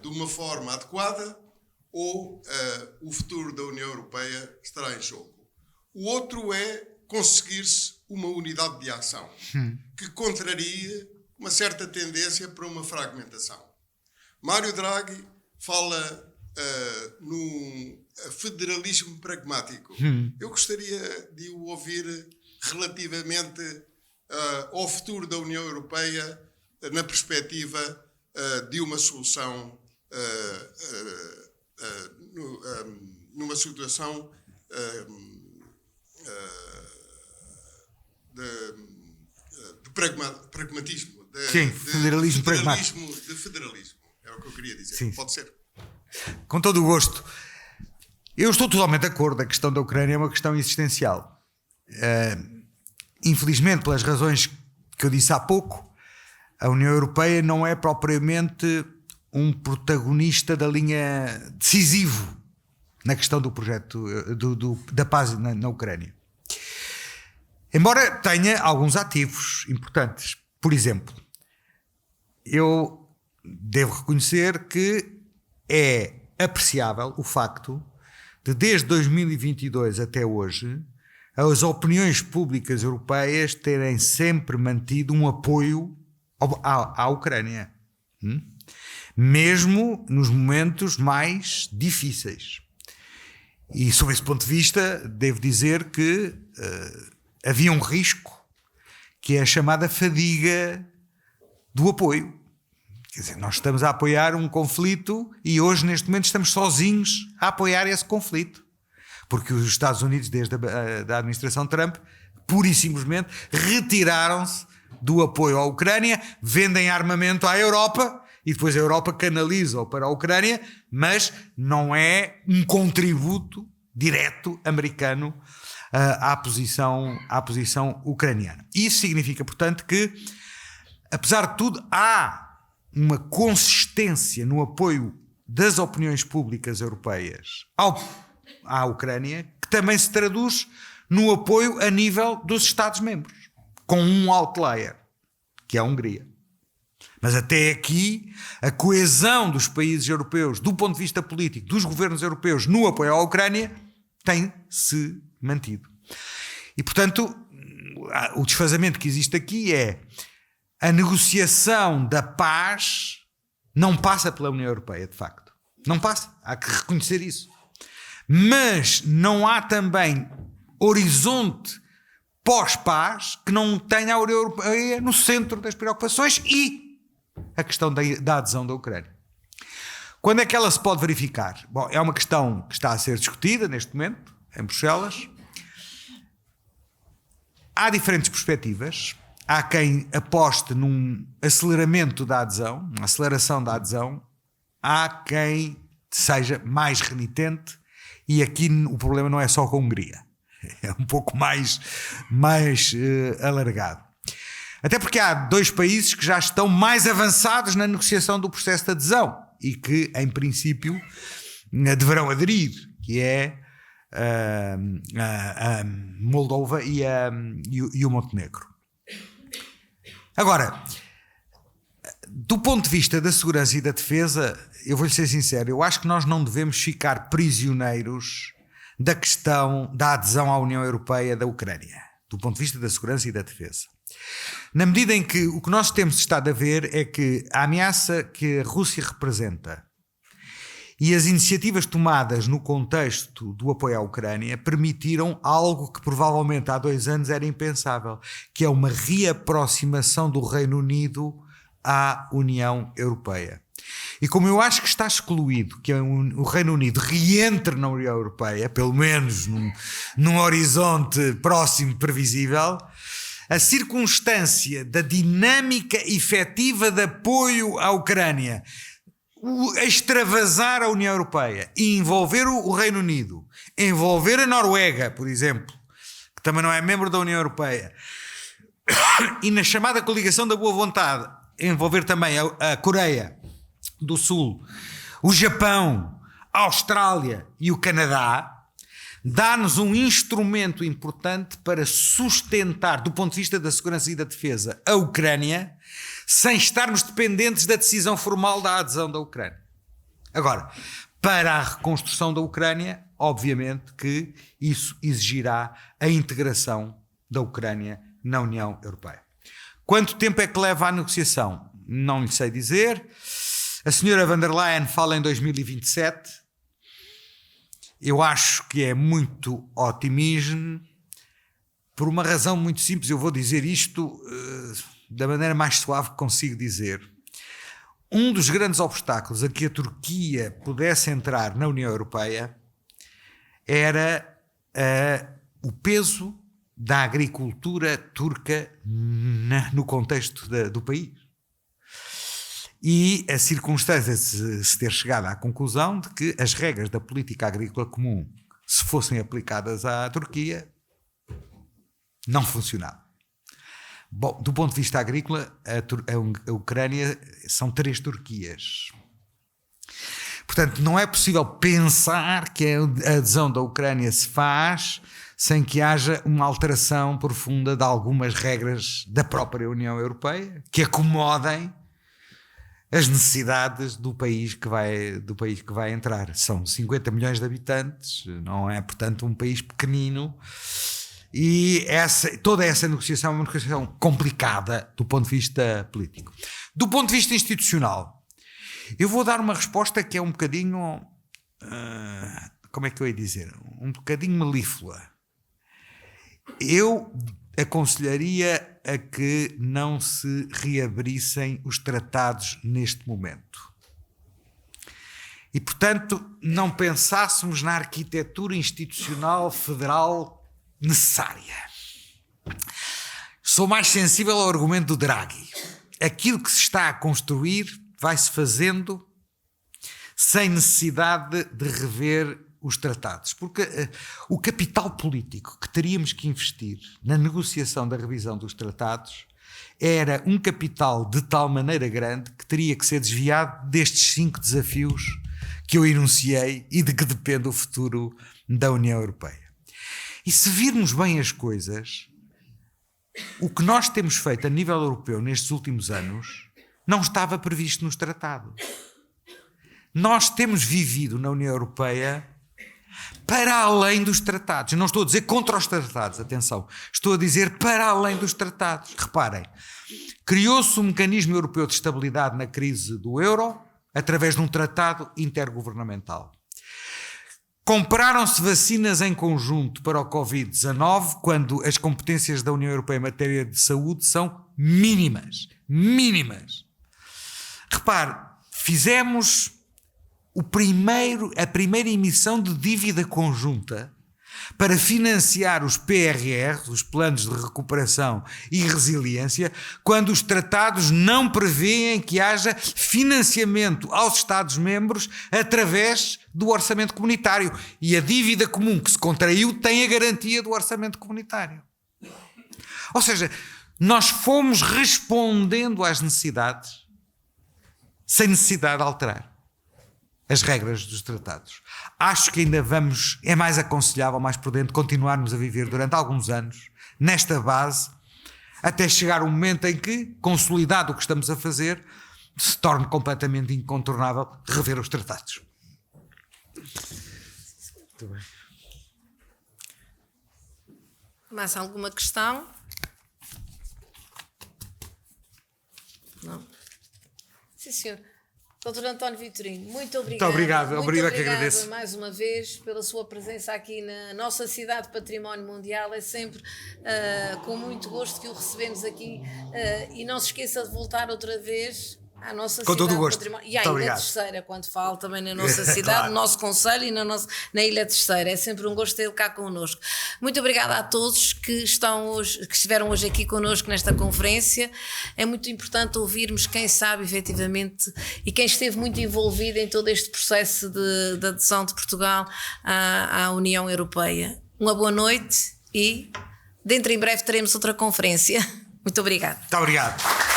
I: de uma forma adequada, ou o futuro da União Europeia estará em jogo. O outro é conseguir-se uma unidade de ação que contraria uma certa tendência para uma fragmentação. Mário Draghi fala num federalismo pragmático. Eu gostaria de o ouvir relativamente ao futuro da União Europeia na perspectiva de uma solução numa situação de pragmatismo.
B: Federalismo pragmático.
I: De federalismo. É o que eu queria dizer.
B: Sim.
I: Pode ser.
B: Com todo o gosto. Eu estou totalmente de acordo. A questão da Ucrânia é uma questão existencial. Infelizmente, pelas razões que eu disse há pouco, a União Europeia não é propriamente um protagonista da linha decisivo na questão do projeto da paz na Ucrânia. Embora tenha alguns ativos importantes. Por exemplo, eu devo reconhecer que é apreciável o facto de, desde 2022 até hoje, as opiniões públicas europeias terem sempre mantido um apoio à Ucrânia. Mesmo nos momentos mais difíceis. E, sob esse ponto de vista, devo dizer que havia um risco, que é a chamada fadiga do apoio. Quer dizer, nós estamos a apoiar um conflito e hoje, neste momento, estamos sozinhos a apoiar esse conflito. Porque os Estados Unidos, desde a administração Trump, pura e simplesmente retiraram-se do apoio à Ucrânia, vendem armamento à Europa e depois a Europa canaliza-o para a Ucrânia, mas não é um contributo direto americano à posição ucraniana. Isso significa, portanto, que, apesar de tudo, há uma consistência no apoio das opiniões públicas europeias à Ucrânia, que também se traduz no apoio a nível dos Estados-membros, com um outlier, que é a Hungria. Mas até aqui, a coesão dos países europeus, do ponto de vista político, dos governos europeus no apoio à Ucrânia, tem-se mantido. E, portanto, o desfazamento que existe aqui é a negociação da paz não passa pela União Europeia, de facto. Não passa, há que reconhecer isso. Mas não há também horizonte pós-paz que não tenha a União Europeia no centro das preocupações e a questão da adesão da Ucrânia. Quando é que ela se pode verificar? Bom, é uma questão que está a ser discutida neste momento em Bruxelas. Há diferentes perspectivas. Há quem aposte num aceleramento da adesão, uma aceleração da adesão. Há quem seja mais renitente, e aqui o problema não é só com a Hungria. É um pouco mais alargado. Até porque há 2 países que já estão mais avançados na negociação do processo de adesão e que, em princípio, deverão aderir, que é a Moldova e o Montenegro. Agora, do ponto de vista da segurança e da defesa, eu vou-lhe ser sincero, eu acho que nós não devemos ficar prisioneiros da questão da adesão à União Europeia da Ucrânia, do ponto de vista da segurança e da defesa. Na medida em que o que nós temos estado a ver é que a ameaça que a Rússia representa e as iniciativas tomadas no contexto do apoio à Ucrânia permitiram algo que provavelmente há 2 anos era impensável, que é uma reaproximação do Reino Unido à União Europeia. E como eu acho que está excluído que o Reino Unido reentre na União Europeia, pelo menos num horizonte próximo previsível, a circunstância da dinâmica efetiva de apoio à Ucrânia, extravasar a União Europeia e envolver o Reino Unido, envolver a Noruega, por exemplo, que também não é membro da União Europeia, e na chamada coligação da boa vontade, envolver também a Coreia do Sul, o Japão, a Austrália e o Canadá, dá-nos um instrumento importante para sustentar, do ponto de vista da segurança e da defesa, a Ucrânia, sem estarmos dependentes da decisão formal da adesão da Ucrânia. Agora, para a reconstrução da Ucrânia, obviamente que isso exigirá a integração da Ucrânia na União Europeia. Quanto tempo é que leva a negociação? Não lhe sei dizer. A senhora von der Leyen fala em 2027. Eu acho que é muito otimismo, por uma razão muito simples. Eu vou dizer isto da maneira mais suave que consigo dizer. Um dos grandes obstáculos a que a Turquia pudesse entrar na União Europeia era o peso da agricultura turca no contexto do país. E a circunstância de se ter chegado à conclusão de que as regras da política agrícola comum, se fossem aplicadas à Turquia, não funcionavam. Bom, do ponto de vista agrícola, a Ucrânia são 3 Turquias. Portanto, não é possível pensar que a adesão da Ucrânia se faz sem que haja uma alteração profunda de algumas regras da própria União Europeia que acomodem as necessidades do país que vai entrar. São 50 milhões de habitantes, não é, portanto, um país pequenino, e toda essa negociação é uma negociação complicada do ponto de vista político. Do ponto de vista institucional, eu vou dar uma resposta que é um bocadinho, como é que eu ia dizer, um bocadinho melíflua. Eu aconselharia a que não se reabrissem os tratados neste momento. E, portanto, não pensássemos na arquitetura institucional federal necessária. Sou mais sensível ao argumento do Draghi. Aquilo que se está a construir vai-se fazendo sem necessidade de rever os tratados, porque o capital político que teríamos que investir na negociação da revisão dos tratados era um capital de tal maneira grande que teria que ser desviado destes 5 desafios que eu enunciei e de que depende o futuro da União Europeia. E se virmos bem as coisas, o que nós temos feito a nível europeu nestes últimos anos não estava previsto nos tratados. Nós temos vivido na União Europeia para além dos tratados. Não estou a dizer contra os tratados, atenção. Estou a dizer para além dos tratados. Reparem, criou-se um mecanismo europeu de estabilidade na crise do euro através de um tratado intergovernamental. Compraram-se vacinas em conjunto para o Covid-19 quando as competências da União Europeia em matéria de saúde são mínimas. Mínimas. Repare, fizemos a primeira emissão de dívida conjunta para financiar os PRR, os Planos de Recuperação e Resiliência, quando os tratados não prevêem que haja financiamento aos Estados-membros através do orçamento comunitário. E a dívida comum que se contraiu tem a garantia do orçamento comunitário. Ou seja, nós fomos respondendo às necessidades sem necessidade de alterar as regras dos tratados. Acho que ainda é mais aconselhável, mais prudente, continuarmos a viver durante alguns anos nesta base, até chegar um momento em que, consolidado o que estamos a fazer, se torne completamente incontornável rever os tratados. Muito bem.
A: Mais alguma questão? Não. Sim, senhor. Dr. António Vitorino, muito obrigado.
B: Muito obrigado,
A: muito
B: obrigado que
A: obrigada
B: agradeço.
A: mais uma vez pela sua presença aqui na nossa cidade Património Mundial. É sempre com muito gosto que o recebemos aqui e não se esqueça de voltar outra vez à nossa
B: com
A: cidade
B: todo o gosto.
A: Património. E
B: muito
A: à Ilha
B: obrigado.
A: Terceira, quando falo também na nossa cidade,
B: Claro.
A: no nosso concelho e na Ilha Terceira. É sempre um gosto tê-lo cá connosco. Muito obrigada a todos que estiveram hoje aqui connosco nesta conferência. É muito importante ouvirmos quem sabe efetivamente e quem esteve muito envolvido em todo este processo de adesão de Portugal à União Europeia. Uma boa noite e dentro em breve teremos outra conferência. Muito obrigada.
B: Muito obrigado.